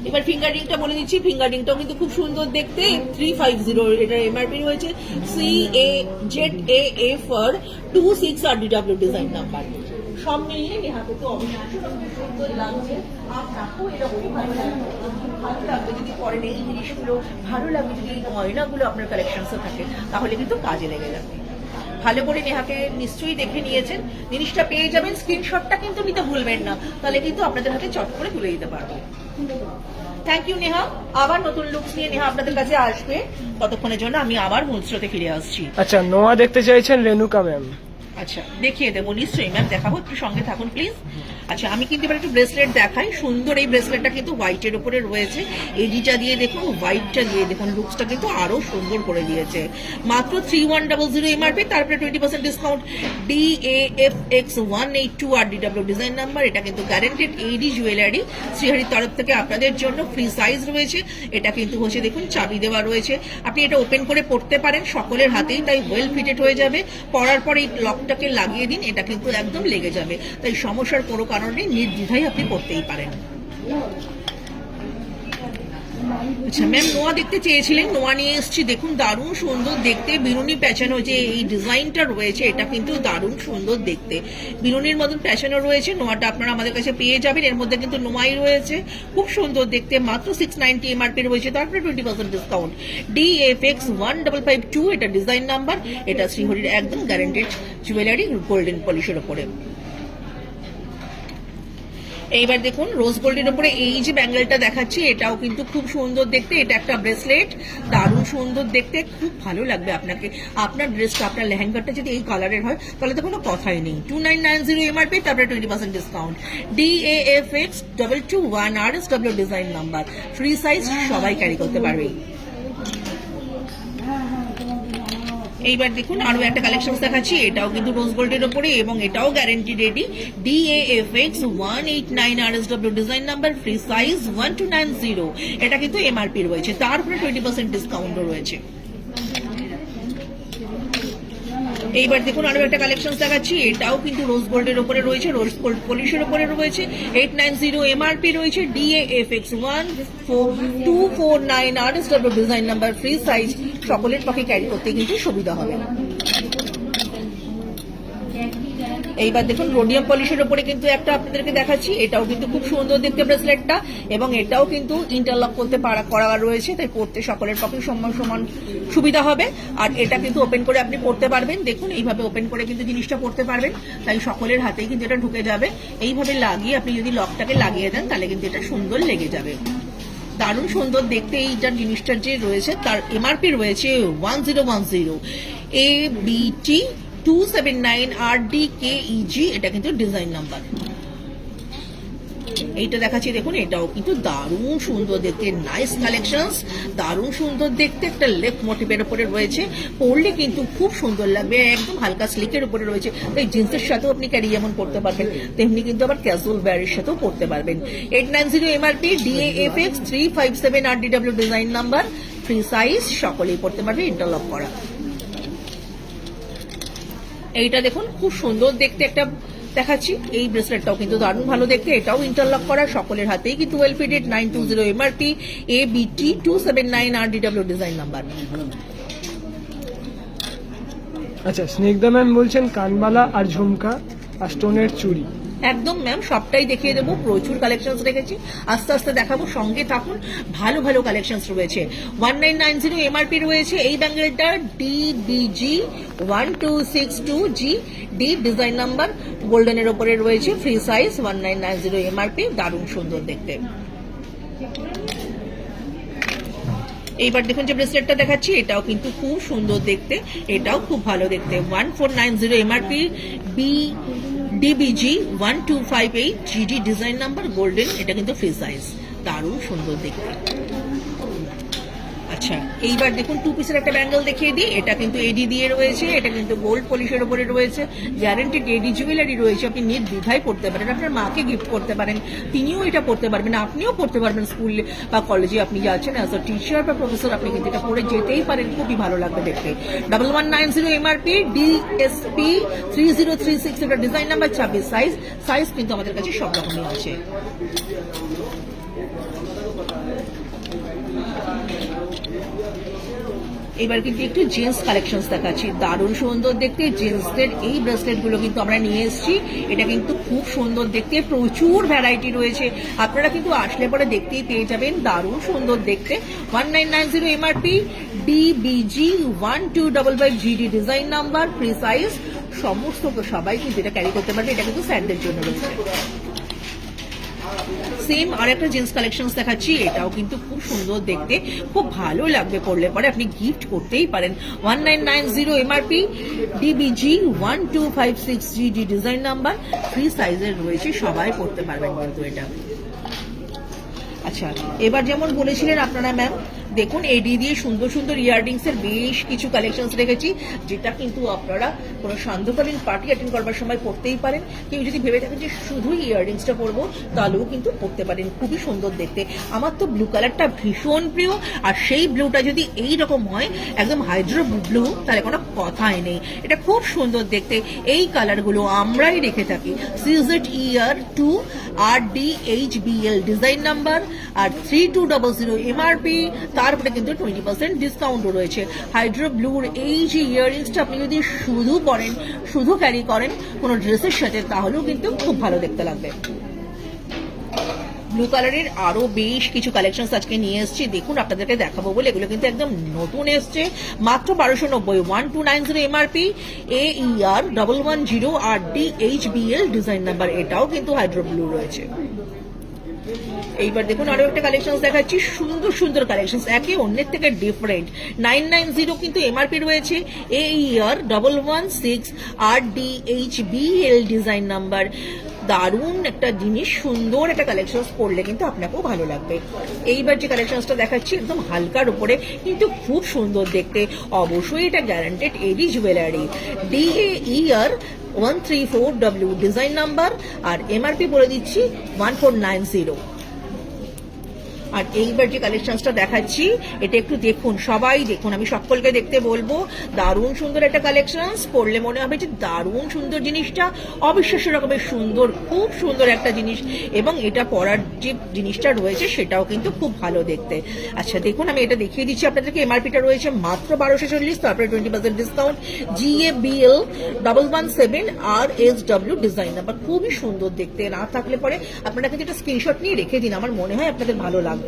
এবার ফিঙ্গার রিংটা বলে দিচ্ছি, ফিঙ্গার রিংটাও কিন্তু খুব সুন্দর দেখতে, 350 এটার এমআরপি রয়েছে CAZA for 26 RDW design number. সব মিলিয়ে নেহাকে তো অবিশ্বাস্য সুন্দর লাগছে, আপনাকেও এরকমই ভালো লাগবে। ভালো লাগবে যদি পরেন এই জিনিসগুলো, ভালো লাগবে যদি এই গয়নাগুলো আপনার কালেকশনসে থাকে, তাহলে কিন্তু কাজে লেগে যাবে। ভালো করে নেহাকে নিশ্চয়ই দেখে নিয়েছেন, জিনিসটা পেয়ে যাবেন, স্ক্রিনশটটা কিন্তু নিতে ভুলবেন না, তাহলে কিন্তু আপনাদের হাতে চট করে তুলে দিতে পারবো। থ্যাংক ইউ নেহা, আবার নতুন লুকস নিয়ে নেহা আপনাদের কাছে আসবে, ততক্ষণের জন্য আমি আবার মূল স্রোতে ফিরে আসছি। আচ্ছা, নোয়া দেখতে চাইছেন রেণুকা ম্যাম। আচ্ছা, দেখিয়ে দেবো নিশ্চয়ই ম্যাম, দেখাবো, একটু সঙ্গে থাকুন প্লিজ। আচ্ছা, আমি কিন্তু এবার একটু ব্রেসলেট দেখাই। সুন্দর এই ব্রেসলেটটা কিন্তু হোয়াইটের উপরে রয়েছে, এডিটা দিয়ে দেখুন, হোয়াইটটা দিয়ে দেখুন, লুকসটা কিন্তু আরো সুন্দর করে দিয়েছে। মাত্র 3100 এমআরপি, তারপরে 20% discount. DAFX 182 RDW design number, এটা কিন্তু গ্যারান্টেড এইডি জুয়েলারি, শ্রীহরির তরফ থেকে আপনাদের জন্য ফ্রি সাইজ রয়েছে। এটা কিন্তু হচ্ছে দেখুন চাবি দেওয়া রয়েছে, আপনি এটা ওপেন করে পড়তে পারেন, সকলের হাতেই তাই ওয়েল ফিটেড হয়ে যাবে। পরার পর এই লকটাকে লাগিয়ে দিন, এটা কিন্তু একদম লেগে যাবে, তাই সমস্যার কোনো কারণে নির্দ্বিধায় আপনি পড়তেই পারেন। আচ্ছা ম্যাম, নোয়া দেখতে চেয়েছিলেন, নোয়া নিয়ে এসেছি, দেখুন দারুণ সুন্দর দেখতে, বিনুনি প্যাচানো যে এই ডিজাইনটা রয়েছে, এটা কিন্তু দারুণ সুন্দর দেখতে, বিনুনির মতন প্যাচানো রয়েছে। নোয়াটা আপনারা আমাদের কাছে পেয়ে যাবেন, এর মধ্যে কিন্তু নোয়াই রয়েছে, খুব সুন্দর দেখতে। মাত্র 690 এমআরপি রয়েছে, তারপরে 20% ডিসকাউন্ট। DAFX 1552 এটা ডিজাইন নাম্বার, এটা শ্রীহরির একদম গ্যারান্টেড জুয়েলারি, গোল্ডেন পলিশের উপরে। এইবার দেখুন রোজ গোল্ডের উপরে এই যে ব্যাঙ্গেলটা দেখাচ্ছি, এটাও কিন্তু খুব সুন্দর দেখতে, এটা একটা ব্রেসলেট, দারুণ সুন্দর দেখতে, খুব ভালো লাগবে আপনাকে। আপনার ড্রেসটা, আপনার লেহেঙ্গাটা যদি এই কালারের হয়, তাহলে তো কোনো কথাই নেই। 2990 এমআরপি, তারপরে 20% discount. DAFX 221 RSW design number, free size, সবাই ক্যারি করতে পারবে। এইবার দেখুন আরো একটা কালেকশন দেখাচ্ছি, এটাও কিন্তু রোজ গোল্ডের উপরে এবং এটাও guarantee ready. DAFX 189 RSW design number, free size 1290, এটা কিন্তু এমআরপি রয়েছে, তারপরে 20% ডিসকাউন্টও রয়েছে। এইবার দেখুন আরো একটা কালেকশন দেখাচ্ছি, এটাও কিন্তু রোজ গোল্ডের উপরে রয়েছে, রোজ গোল্ড পলিশের উপরে রয়েছে, 890 এমআরপি রয়েছে। DAFX 14249 RSW design number, free size, সকলের পক্ষে ক্যারি করতে কিন্তু সুবিধা হবে। এইবার দেখুন রোডিয়াম পলিশের উপরে কিন্তু একটা আপনাদেরকে দেখাচ্ছি, এটাও কিন্তু খুব সুন্দর দেখতে ব্রেসলেটটা, এবং এটাও কিন্তু ইন্টারলক করতে করা রয়েছে, তাই পড়তে সকলের পক্ষে সমান সমান সুবিধা হবে। আর এটা কিন্তু ওপেন করে আপনি পড়তে পারবেন, দেখুন এইভাবে ওপেন করে কিন্তু জিনিসটা পড়তে পারবেন, তাই সকলের হাতেই কিন্তু এটা ঢুকে যাবে। এইভাবে লাগিয়ে আপনি যদি লকটাকে লাগিয়ে দেন, তাহলে কিন্তু এটা সুন্দর লেগে যাবে, দারুণ সুন্দর দেখতে। এইটার জিনিসটার যে রয়েছে, তার এমআরপি রয়েছে 1010, ABT 279 RDKEG, এটা কিন্তু ডিজাইন নাম্বার। এইটা দেখাচ্ছি দেখুন, এটাও কিন্তু দারুণ সুন্দর দেখতে, নাইস কালেকশনস, দারুণ সুন্দর দেখতে, একটা লেফট মোটিভের উপরে রয়েছে, পরলে কিন্তু খুব সুন্দর লাগবে, একদম হালকা স্লিকের উপরে রয়েছে, তাই জিন্সের সাথেও আপনি ক্যারি যেমন করতে পারবেন, তেমনি কিন্তু আবার ক্যাজুয়াল ওয়্যারের সাথেও পরতে পারবেন। 890 MRP, DAFX 357 RDW design number, free size, সকলেই পরতে পারবে, ইন্টারলক করা। এইটা দেখুন খুব সুন্দর দেখতে একটা দেখাচ্ছি, এই ব্রেসলেটটাও কিন্তু দারুণ ভালো দেখতে, এটাও ইন্টারলক করা, সকলের হাতেই কিন্তু well fitted. 920 MRP, ABT 279 RDW design number. আচ্ছা, স্নিগ্ধা ম্যাম বলছেন কানবালা আর ঝুমকা আর স্টোনের চুড়ি। একদম ম্যাম, সবটাই দেখিয়ে দেবো, প্রচুর কালেকশন রেখেছি, আস্তে আস্তে দেখাবো, সঙ্গে থাকুন, ভালো ভালো কালেকশন রয়েছে। 1990 এমআরপি রয়েছে এই ব্যাঙ্গেলটা, DBG 1262G, D design number, গোল্ডেনের ওপরে রয়েছে, ফ্রি সাইজ, 1990 এমআরপি, দারুণ সুন্দর দেখতে। এইবার দেখুন যে ব্রেসলেটটা দেখাচ্ছি, এটাও কিন্তু খুব সুন্দর দেখতে, এটাও খুব ভালো দেখতে। 1490 MRP, DBG 1258 GD design number, golden, এটা কিন্তু ফ্রি সাইজ, দারুণ সুন্দর দেখতে। আচ্ছা, আচ্ছা, এইবার দেখুন 2 পিসের একটা ব্যাঙ্গেল দেখিয়ে দিই। এটা কিন্তু এডি দিয়ে রয়েছে, এটা কিন্তু গোল্ড পলিশের উপরে রয়েছে, গ্যারান্টেড এডি জুয়েলারি রয়েছে। আপনি নির্দ্বিধায় পড়তে পারেন, আপনার মাকে গিফট করতে পারেন, তিনিও এটা পড়তে পারবেন, আপনিও পড়তে পারবেন। স্কুল বা কলেজে আপনি যাচ্ছেন অ্যাজ আ টিচার বা প্রফেসর, আপনি কিন্তু এটা পড়ে যেতেই পারেন, খুবই ভালো লাগবে দেখতে। 1190 এমআরপি, ডিএসপি 3036, এটা ডিজাইন নাম্বার 26, সাইজ কিন্তু আমাদের কাছে সব রকমই আছে। এবার কিন্তু একটু জেন্টস কালেকশন দেখাচ্ছি, দারুণ সুন্দর দেখতে জেন্টসদের এই ব্রেসলেট গুলো কিন্তু আমরা নিয়ে এসেছি। এটা কিন্তু খুব সুন্দর দেখতে, প্রচুর ভ্যারাইটি রয়েছে, আপনারা কিন্তু আসলে পরে দেখতেই পেয়ে যাবেন, দারুণ সুন্দর দেখতে। 1990 MRP, DBG 1255 GD design number, free size, সমস্ত সবাই কিন্তু এটা ক্যারি করতে পারবে। এটা কিন্তু স্যারদের জন্য রয়েছে। সেম আর একটা জেন্টস কালেকশন দেখাচ্ছি, এটাও কিন্তু খুব সুন্দর দেখতে, খুব ভালো লাগবে পরলে পরে, আপনি গিফট করতেই পারেন। 1990 MRP, DBG 1256 GD design number, free সাইজের রয়েছে, সবাই পড়তে পারবেন কিন্তু এটা। আচ্ছা, এবার যেমন বলেছিলেন আপনারা ম্যাম, দেখুন এডি দিয়ে সুন্দর সুন্দর ইয়াররিংস এর বেশ কিছু কালেকশন রেখেছি, যেটা কিন্তু আপনারা কোনো সান্ধ্যকালীন পার্টি অ্যাটেন্ড করবার সময় পড়তেই পারেন। কেউ যদি ভেবে থাকেন যে শুধুই ইয়াররিংসটা পরবো, তাহলেও কিন্তু পরতে পারেন, খুবই সুন্দর দেখতে। আমার তো ব্লু কালারটা ভীষণ প্রিয়, আর সেই ব্লুটা যদি এই রকম হয় একদম হাইড্রো ব্লু, তাহলে কোনো কথাই নেই, এটা খুব সুন্দর দেখতে। এই কালারগুলো আমরাই রেখে থাকি। CZER2 RDHBL ডিজাইন নাম্বার, আর 3200 এমআরপি, তারপরে কিন্তু 20% ডিসকাউন্টও রয়েছে। হাইড্রো ব্লুর এই যে ইয়াররিংসটা আপনি যদি শুধু পরেন, শুধু ক্যারি করেন কোনো ড্রেসের সাথে, তাহলেও কিন্তু খুব ভালো দেখতে লাগবে। ব্লু কালারের আরো বেশ কিছু কালেকশন আজকে নিয়ে এসেছি, দেখুন আপনাদেরকে দেখাবো বলে, এগুলো কিন্তু একদম নতুন এসছে, মাত্র 1290। 1290 MRP, AER 110 RDHBL design number, এটাও কিন্তু হাইড্রো ব্লু রয়েছে। এইবার দেখুন আরো একটা কালেকশন দেখাচ্ছি, সুন্দর সুন্দর কালেকশন, একে অন্যের থেকে ডিফারেন্ট। 990 কিন্তু এমআরপি রয়েছে, AER 116 RDHBL ডিজাইন নাম্বার, দারুণ একটা জিনিস, সুন্দর একটা কালেকশন পড়লে কিন্তু আপনাকেও ভালো লাগবে। এইবার যে কালেকশনটা দেখাচ্ছি একদম হালকার উপরে, কিন্তু খুব সুন্দর দেখতে, অবশ্যই এটা guaranteed AD jewellery, DAER 134W design number, আর এমআরপি বলে দিচ্ছি 1490। আর এইবার যে কালেকশনটা দেখাচ্ছি, এটা একটু দেখুন, সবাই দেখুন, আমি সকলকে দেখতে বলবো, দারুণ সুন্দর একটা কালেকশন, পড়লে মনে হবে যে দারুণ সুন্দর জিনিসটা, অবিশ্বাস্য রকমের সুন্দর, খুব সুন্দর একটা জিনিস, এবং এটা পরার যে জিনিসটা রয়েছে সেটাও কিন্তু খুব ভালো দেখতে। আচ্ছা দেখুন, আমি এটা দেখিয়ে দিচ্ছি আপনাদেরকে, এমআরপিটা রয়েছে মাত্র 1240, তারপরে 20% discount, GABL 117 RSW design number, খুবই সুন্দর দেখতে। না থাকলে পরে আপনারা কিন্তু একটা স্ক্রিনশট নিয়ে রেখে দিন, আমার মনে হয় আপনাদের ভালো লাগবে।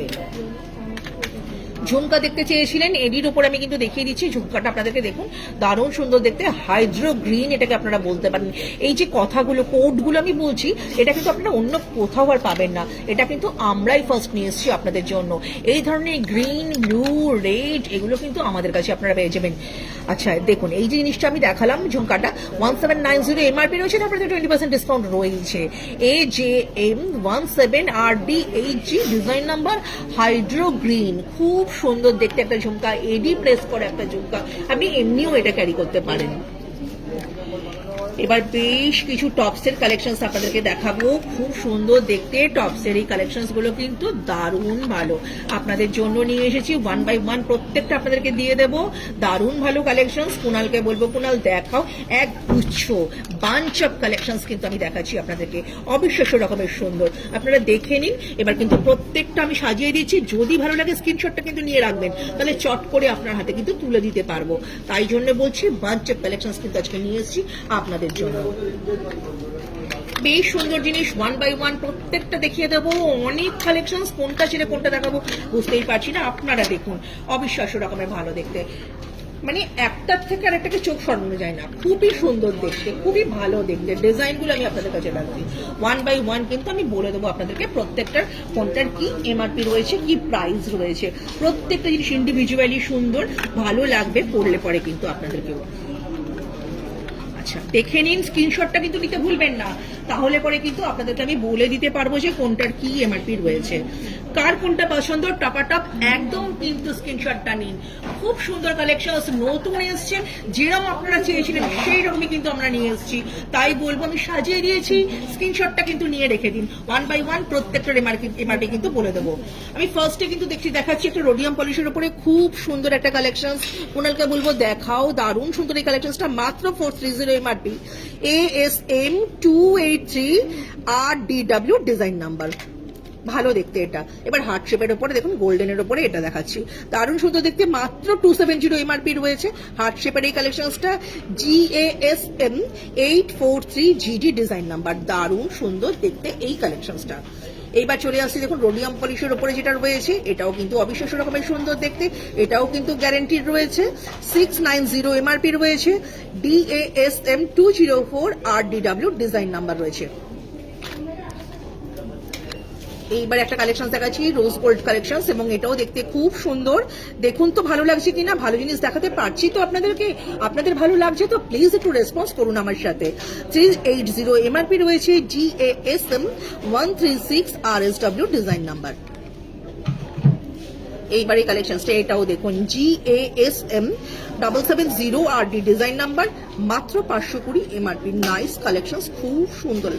ঝুমকা দেখতে চেয়েছিলেন, এডির উপর আমি কিন্তু দেখিয়ে দিচ্ছি ঝুমকাটা আপনাদেরকে, দেখুন দারুণ সুন্দর দেখতে, হাইড্রো গ্রিন এটাকে আপনারা বলতে পারেন। এই যে কথাগুলো, কোডগুলো আমি বলছি, এটা কিন্তু আপনারা অন্য কোথাও আর পাবেন না, এটা কিন্তু আমরাই ফার্স্ট নিয়ে এসেছি আপনাদের জন্য। এই ধরনের গ্রিন, ব্লু, রেড, এগুলো কিন্তু আমাদের কাছে আপনারা পেয়ে যাবেন। আচ্ছা দেখুন, এই যে জিনিসটা আমি দেখালাম ঝুমকাটা, 1790 এমআরপি রয়েছে, তারপরে 20% ডিসকাউন্ট রয়েছে। AJM 17 RDHG design number, hydro green, খুব সুন্দর দেখতে একটা ঝুমকা, এডি প্রেস করে একটা ঝুমকা, আপনি এমনিও এটা ক্যারি করতে পারেন। এবার বেশ কিছু টপসের কালেকশন আপনাদেরকে দেখাবো, খুব সুন্দর দেখতে টপসের এই কালেকশন গুলো কিন্তু দারুণ ভালো, আপনাদের জন্য নিয়ে এসেছি, 1 by 1 প্রত্যেকটা আপনাদেরকে দিয়ে দেবো, দারুণ ভালো কালেকশন। কুনালকে বলবো, কুনাল দেখাও এক গুচ্ছ বাঞ্চ অফ কালেকশন কিন্তু আমি দেখাচ্ছি আপনাদেরকে, অবিশ্বাস্য রকমের সুন্দর, আপনারা দেখে নিন। এবার কিন্তু প্রত্যেকটা আমি সাজিয়ে দিচ্ছি, যদি ভালো লাগে স্ক্রিনশটটা কিন্তু নিয়ে রাখবেন, তাহলে চট করে আপনার হাতে কিন্তু তুলে দিতে পারবো, তাই জন্য বলছি বাঞ্চ অফ কালেকশন কিন্তু আজকে নিয়ে এসেছি আপনাদের জন্য। বেশ সুন্দর জিনিস, 1 by 1 প্রত্যেকটা দেখিয়ে দেবো, অনেক কালেকশন, কোনটা ছেড়ে কোনটা দেখাবো বুঝতেই পারছি না, আপনারা দেখুন, অবিশ্বাস্য রকমের ভালো দেখতে, মানে একটার থেকে আরেকটাকে চোখ সরানো যায় না, খুবই সুন্দর দেখতে, খুবই ভালো দেখতে। ডিজাইনগুলো আমি আপনাদের কাছে রাখছি, 1 by 1 কিন্তু আমি বলে দেবো আপনাদেরকে প্রত্যেকটার কোনটার কি এমআরপি রয়েছে, কি প্রাইস রয়েছে, প্রত্যেকটা জিনিস ইন্ডিভিজুয়ালি সুন্দর, ভালো লাগবে পড়লে পরে কিন্তু আপনাদেরকেও। আচ্ছা দেখে নিন, স্ক্রিনশটটা কিন্তু নিতে ভুলবেন না, তাহলে পরে কিন্তু আপনাদেরকে আমি বলে দিতে পারবো যে কোনটার কি এমআরপি রয়েছে। কার কোনটা পছন্দ টপাটপ একদম কিন্তু স্ক্রিনশটটা নিন। খুব সুন্দর কালেকশন নতুন এসছে, যেরকম আপনারা চেয়েছিলেন সেই রকমই কিন্তু আমরা নিয়ে এসেছি। তাই বলবো আমি সাজিয়ে দিয়েছি, স্ক্রিনশটটা কিন্তু নিয়ে রেখে দিন। 1 by 1 প্রত্যেকটার এমআরপি কিন্তু বলে দেবো। আমি ফার্স্টে কিন্তু দেখাচ্ছি একটা রোডিয়াম পলিশের উপরে খুব সুন্দর একটা কালেকশন। কুণালকে বলবো দেখাও, দারুণ সুন্দর এই কালেকশনটা, মাত্র 430 MRP. ASM 283 RDW design number, ভালো দেখতে এটা। এবার হার্ট শেপের উপরে দেখুন, গোল্ডেনের উপরে এটা দেখাচ্ছি, দারুণ সুন্দর দেখতে, মাত্র 270 এমআরপি রয়েছে। হার্ট শেপের এই কালেকশনটা GASM 843 GD ডিজাইন নাম্বার, দারুণ সুন্দর দেখতে এই কালেকশনটা। এইবার চলে আসছি দেখুন রোডিয়াম পলিশের উপরে যেটা রয়েছে, এটাও কিন্তু অবিশ্বাস্য রকমের সুন্দর দেখতে, এটাও কিন্তু গ্যারান্টিড রয়েছে। 690 এমআরপি রয়েছে। DASM 204 RDW ডিজাইন নাম্বার রয়েছে। এইবার একটা কালেকশন দেখাচ্ছি রোজ গোল্ড কালেকশন, এবং এটাও দেখতে খুব সুন্দর। দেখুন তো ভালো লাগছে কিনা, ভালো জিনিস দেখাতে পারছি তো আপনাদেরকে, আপনাদের ভালো লাগছে তো প্লিজ একটু রেসপন্স করুন আমার সাথে। 380 এমআরপি রয়েছে। GASM 136 RSW design number. এইবার এই কালেকশনটা এটাও দেখুন, GASM 770 RD ডিজাইন নাম্বার, মাত্র 520 এমআরপি। নাইস কালেকশন, খুব সুন্দর।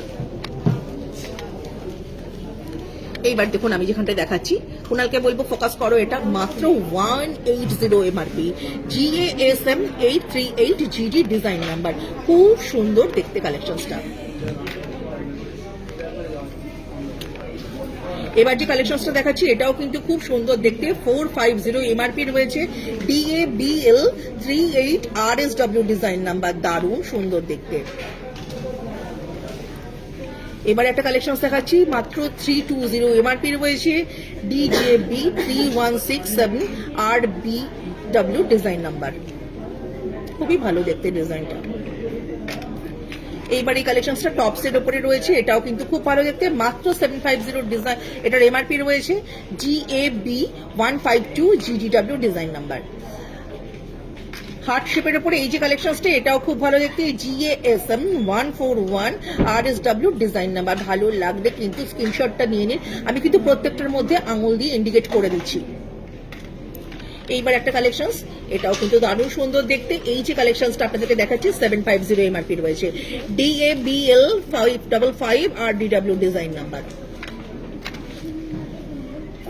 এইবার দেখুন আমি যেখানটা দেখাচ্ছি, কুণালকে বলবো ফোকাস করো, এটা মাত্র 180 MRP. GASM 838 GD design number, খুব সুন্দর দেখতে কালেকশনটা। এবার যে কালেকশনটা দেখাচ্ছি এটাও কিন্তু খুব সুন্দর দেখতে, 450 এমআরপি রয়েছে। DABL 38 RSW ডিজাইন নাম্বার, দারুণ সুন্দর দেখতে। এবার একটা কালেকশন দেখাচ্ছি, মাত্র 320 এমআরপি রয়েছে। DJB 3167 RBW ডিজাইন নাম্বার, খুবই ভালো দেখতে ডিজাইনটা। এইবার এই কালেকশনটা টপসের উপরে রয়েছে, এটাও কিন্তু খুব ভালো দেখতে, মাত্র 750 ডিজাইন এটার এমআরপি রয়েছে। GAB 152 GDW design number. Heart শেপের উপরে এই যে কালেকশনটা এটাও খুব ভালো দেখতে, GASM 141 RSW ডিজাইন নাম্বার। ভালো লাগলে কিন্তু স্ক্রিনশটটা নিয়ে নিন, আমি কিন্তু প্রত্যেকটার মধ্যে আঙুল দিয়ে ইন্ডিকেট করে দিচ্ছি। এইবার একটা কালেকশন, এটাও কিন্তু দারুণ সুন্দর দেখতে, এই যে কালেকশনটা আপনাদেরকে দেখাচ্ছি 750 এমআরপি রয়েছে। DABL 555 RDW design number.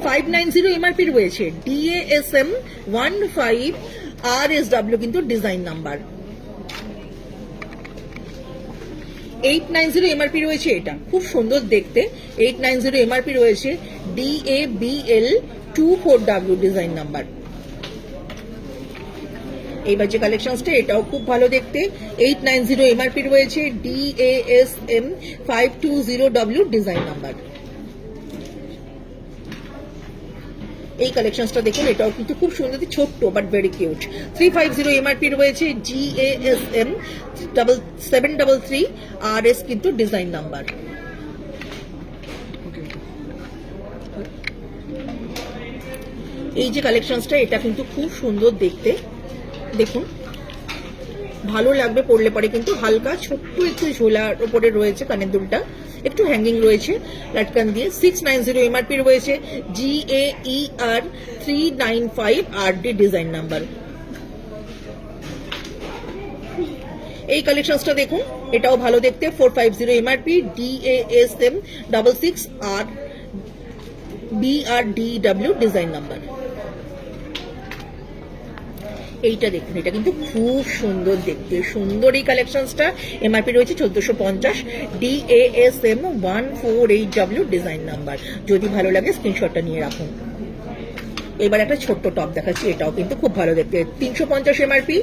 590 MRP রয়েছে। DASM 15 RSW কিন্তু ডিজাইন নাম্বার। 890 এমআরপি রয়েছে, এটা খুব সুন্দর দেখতে, 890 এমআরপি রয়েছে। DABL 24W design number. এইবার যে কালেকশনটা এটাও খুব ভালো দেখতে, 890 এমআরপি রয়েছে। DASM 520W design number. এই কালেকশনটা দেখুন, এটাও কিন্তু খুব সুন্দর, ছোট্ট বাট ভেরি কিউট। 350 এমআরপি রয়েছে। GASM 733 RS কিন্তু ডিজাইন নাম্বার। এই যে কালেকশনটা এটা কিন্তু খুব সুন্দর দেখতে, দেখুন ভালো লাগবে পরলে পরে, কিন্তু হালকা ছোট্ট একটু ঝোলার উপরে রয়েছে, কানের দুলটা একটু হ্যাঙ্গিং রয়েছে লাটকান দিয়ে। 690 এমআরপি রয়েছে। GAER 395 RD design number. এই কালেকশনটা দেখুন, এটাও ভালো দেখতে, 450 MRP. DASM 66 BRDW design number. এইটা দেখুন, এটা কিন্তু খুব সুন্দর দেখতে, সুন্দর এই কালেকশনটা, এমআরপি রয়েছে 1450। DASM 148W design number. যদি ভালো লাগে স্ক্রিনশটটা নিয়ে রাখুন। এবার একটা ছোট্ট টপ দেখাচ্ছি, এটাও কিন্তু খুব ভালো দেখতে, 350 MRP.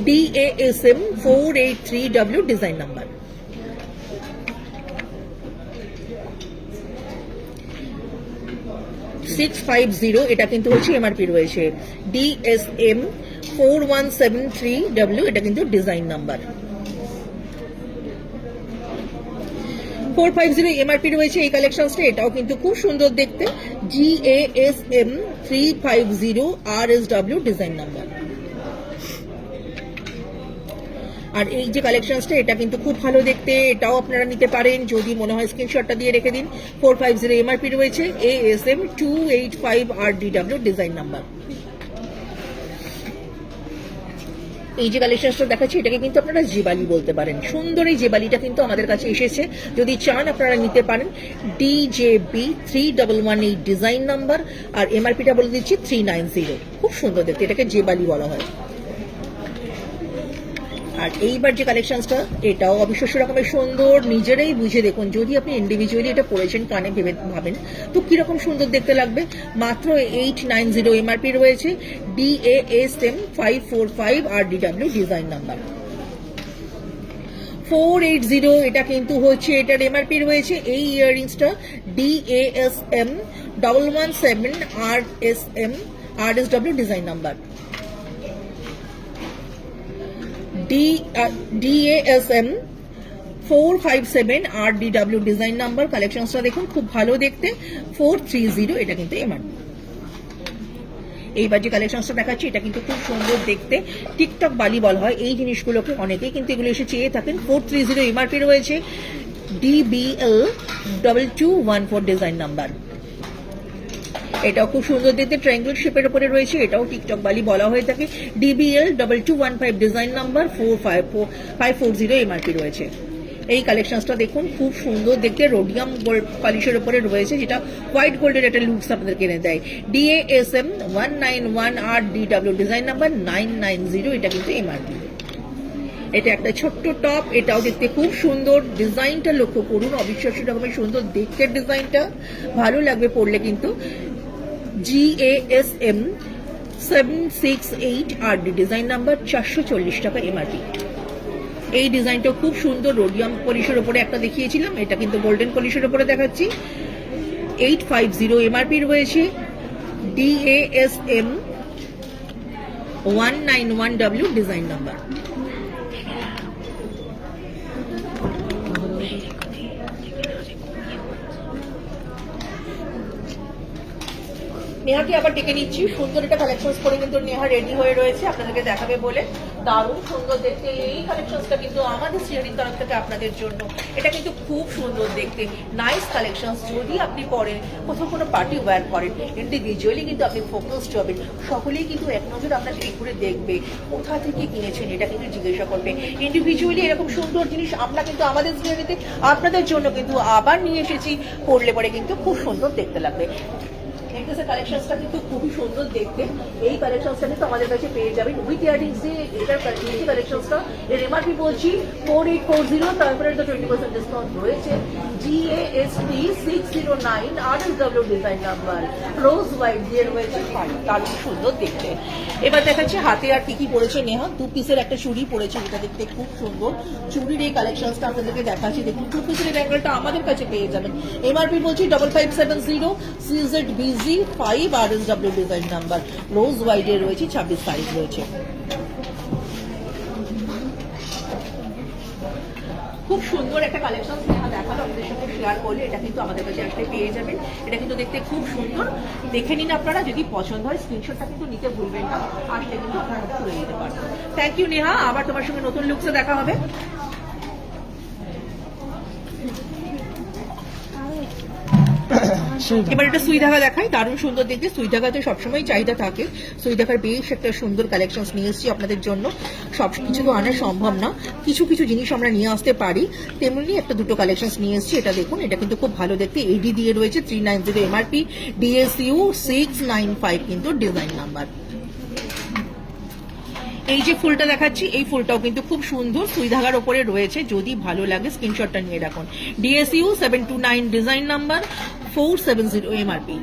DASM 483W design number. $650 এটা কিন্তু হচ্ছে এমআরপি রয়েছে। DSM 4173W এটা কিন্তু ডিজাইন নাম্বার। 450 এমআরপি রয়েছে এই কালেকশনটা, এটাও কিন্তু খুব সুন্দর দেখতে। GASM 350 RSW design number. আর এই যে কালেকশনসটা এটা কিন্তু খুব ভালো দেখতে, এটাও আপনারা নিতে পারেন যদি মনে হয় স্ক্রিনশটটা দিয়ে রেখে দিন। 450 এমআরপি রয়েছে, ASM 285 RDW ডিজাইন নাম্বার। এই যে কালেকশনটা দেখাচ্ছি এটাকে কিন্তু আপনারা জেবালি বলতে পারেন। সুন্দর এই জেবালিটা কিন্তু আমাদের কাছে এসেছে, যদি চান আপনারা নিতে পারেন। DJB 3118 ডিজাইন নাম্বার, আর এমআরপিটা বলে দিচ্ছি 390। খুব সুন্দর দেখতে, এটাকে জেবালি বলা হয়। আর এইবার যে কালেকশনসটা এটাও অবিশ্বাস্য রকমের সুন্দর, নিজেরাই বুঝে দেখুন। যদি আপনি ইন্ডিভিজুয়ালি এটা পরেছেন, কানে ভেবে ভাবেন তো কিরকম সুন্দর দেখতে লাগবে। মাত্র 890 এমআরপি রয়েছে, DASM 545 RDW ডিজাইন নাম্বার। 480 এটা কিন্তু হচ্ছে, এটার এমআরপি রয়েছে। এই ইয়াররিংসটা DASM 117 RSW design number. DASM 457 RDW design number. কালেকশনসটা দেখুন খুব ভালো দেখতে, 430 এটা কিন্তু এমআরপি। এইবার যে কালেকশনসটা দেখাচ্ছি এটা কিন্তু খুব সুন্দর দেখতে, টিকটক বালি বলা হয় এই জিনিসগুলোকে, অনেকেই কিন্তু এগুলো এসে চেয়ে থাকেন। 430 এমআরপি রয়েছে, DBL 2214 ডিজাইন নাম্বার। এটাও খুব সুন্দর দেখতে, ট্রায়াঙ্গুলার শেপের উপরে রয়েছে, এটাও টিকটক বালি বলা হয়ে থাকে। DBL 2215 ডিজাইন নাম্বার, 540 এমআরপি রয়েছে। এই কালেকশনসটা দেখুন খুব সুন্দর দেখতে, রোডিয়াম গোল্ড পলিশের উপরে রয়েছে, যেটা হোয়াইট গোল্ডের একটা লুকস আপনাদেরকে এনে দেয়। DASM 191 RDW ডিজাইন নাম্বার 990, এটা কিন্তু এমআরপি। এটা একটা ছোট্ট টপ, এটাও দেখতে খুব সুন্দর, ডিজাইনটা লক্ষ্য করুন, অবিশ্বাস্য রকমের সুন্দর দেখতে ডিজাইনটা, ভালো লাগবে পরলে কিন্তু। GASM 768 RD ডিজাইন নাম্বার, 440 টাকা এমআরপি। এই ডিজাইনটা খুব সুন্দর, রোডিয়াম পলিশের উপরে একটা দেখিয়েছিলাম, এটা কিন্তু গোল্ডেন পলিশের উপরে দেখাচ্ছি। 850 এমআরপি রয়েছে, DASM 191W ডিজাইন নাম্বার। নেহাকে আবার ডেকে নিচ্ছি, সুন্দর একটা কালেকশন করে কিন্তু নেহা রেডি হয়ে রয়েছে আপনাদেরকে দেখাবে বলে। দারুণ সুন্দর দেখতে এই কালেকশনটা কিন্তু আমাদের শ্রেণীর তরফ থেকে আপনাদের জন্য। এটা কিন্তু খুব সুন্দর দেখতে, নাইস কালেকশন। যদি আপনি পরেন, কোথাও কোনো পার্টি ওয়্যার করেন, ইন্ডিভিজুয়ালি কিন্তু আপনি ফোকাসড হবেন, সকলেই কিন্তু এক নজর আপনাকে ঘুরে দেখবে, কোথা থেকে কিনেছেন এটা কিন্তু জিজ্ঞাসা করবে। ইন্ডিভিজুয়ালি এরকম সুন্দর জিনিস আমরা কিন্তু আমাদের শ্রেণীতে আপনাদের জন্য কিন্তু আবার নিয়ে এসেছি, পরলে পরে কিন্তু খুব সুন্দর দেখতে লাগবে। কালেকশনটা কিন্তু খুবই সুন্দর দেখতে, এই কালেকশনটা কিন্তু আমাদের কাছে পেয়ে যাবেন উইথ ইয়ারিংস দিয়ে। এটার কালেকশনটা এর এমআরপি বলছি 4840, তারপরে তো 20% ডিসকাউন্ট রয়েছে। GASP 609 RSW design number, rose white দিয়ে রয়েছে, দারুণ সুন্দর দেখতে। এবার দেখাচ্ছি হাতে আর কি কি পড়েছে নেহা। 2 পিসের একটা চুড়ি পড়েছে, যেটা দেখতে খুব সুন্দর। চুড়ির এই কালেকশনটা আপনাদেরকে দেখাচ্ছি, দেখুন 2 পিসের ব্যাঙ্গলটা আমাদের কাছে পেয়ে যাবেন। এমআরপি বলছি 5570, CZBZ 5 RSW design number, rose হোয়াইটের রয়েছে, 26 সাইজ রয়েছে। খুব সুন্দর একটা কালেকশন দেখালো, আপনাদের সঙ্গে শেয়ার করলে এটা কিন্তু আমাদের কাছে আসলে পেয়ে যাবেন। এটা কিন্তু দেখতে খুব সুন্দর, দেখে নিন আপনারা, যদি পছন্দ হয় স্ক্রিনশটটা কিন্তু নিতে ভুলবেন না, আসলে কিন্তু আপনারা তুলে নিতে পারবেন। থ্যাংক ইউ নেহা, আবার তোমার সঙ্গে নতুন লুকসে দেখা হবে। এবার এটা সুই ধাগা দেখাই, দারুণ সুন্দর দেখতে। সুই ধাগাতে সবসময় চাহিদা থাকে, সুই ধাগার বেশ একটা সুন্দর কালেকশন নিয়ে এসেছি আপনাদের জন্য। সব কিছু তো আনা সম্ভব না, কিছু কিছু জিনিস আমরা নিয়ে আসতে পারি, তেমনি একটা দুটো কালেকশন নিয়ে এসেছি। এটা দেখুন, এটা কিন্তু খুব ভালো দেখতে, AD দিয়ে রয়েছে, 390 এমআরপি, DSU 695 কিন্তু ডিজাইন নাম্বার। এই যে ফুলটা দেখাচ্ছি, এই ফুলটাও কিন্তু খুব সুন্দর, সুই ধাগার ওপরে রয়েছে, যদি ভালো লাগে স্ক্রিনশটটা নিয়ে রাখুন। DSU 729 design number, 470 MRP.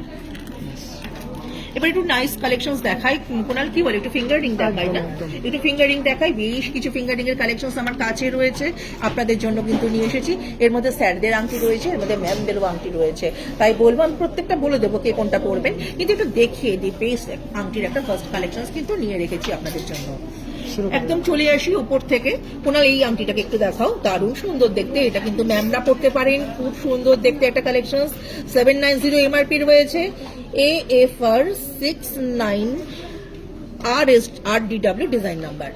এবার একটু নাইস কালেকশন দেখাই, কোনাল কি বলে, একটু ফিঙ্গার রিং দেখাই না, একটু ফিঙ্গার রিং দেখাই। বেশ কিছু ফিঙ্গার রিং এর কালেকশন আমার কাছে রয়েছে, আপনাদের জন্য কিন্তু নিয়ে এসেছি। এর মধ্যে স্যারদের আংটি রয়েছে, এর মধ্যে ম্যামদেরও আংটি রয়েছে, তাই বলবো আমি প্রত্যেকটা বলে দেবো কে কোনটা পরবেন, কিন্তু একটু দেখিয়ে দিই। বেশ আংটির একটা ফার্স্ট কালেকশন কিন্তু নিয়ে রেখেছি আপনাদের জন্য। একদম চলে আসি উপর থেকে, কোনাল এই আংটিটাকে একটু দেখাও, দারুণ সুন্দর দেখতে, এটা কিন্তু ম্যামরা পড়তে পারেন, খুব সুন্দর দেখতে একটা কালেকশন। 790 এমআরপি রয়েছে, AFR 69 RDW ডিজাইন নাম্বার।